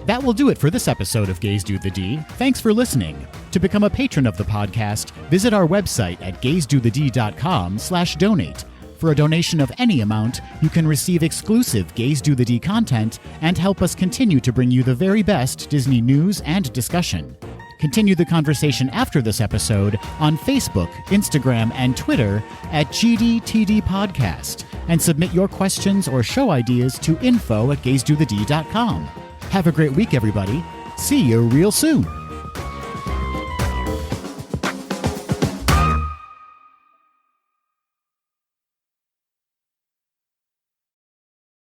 That will do it for this episode of Gays Do the D. Thanks for listening. To become a patron of the podcast, visit our website at gaysdothed.com/donate. For a donation of any amount, you can receive exclusive Gays Do the D content and help us continue to bring you the very best Disney news and discussion. Continue the conversation after this episode on Facebook, Instagram, and Twitter at GDTD Podcast, and submit your questions or show ideas to info@gaysdothed.com. Have a great week, everybody. See you real soon.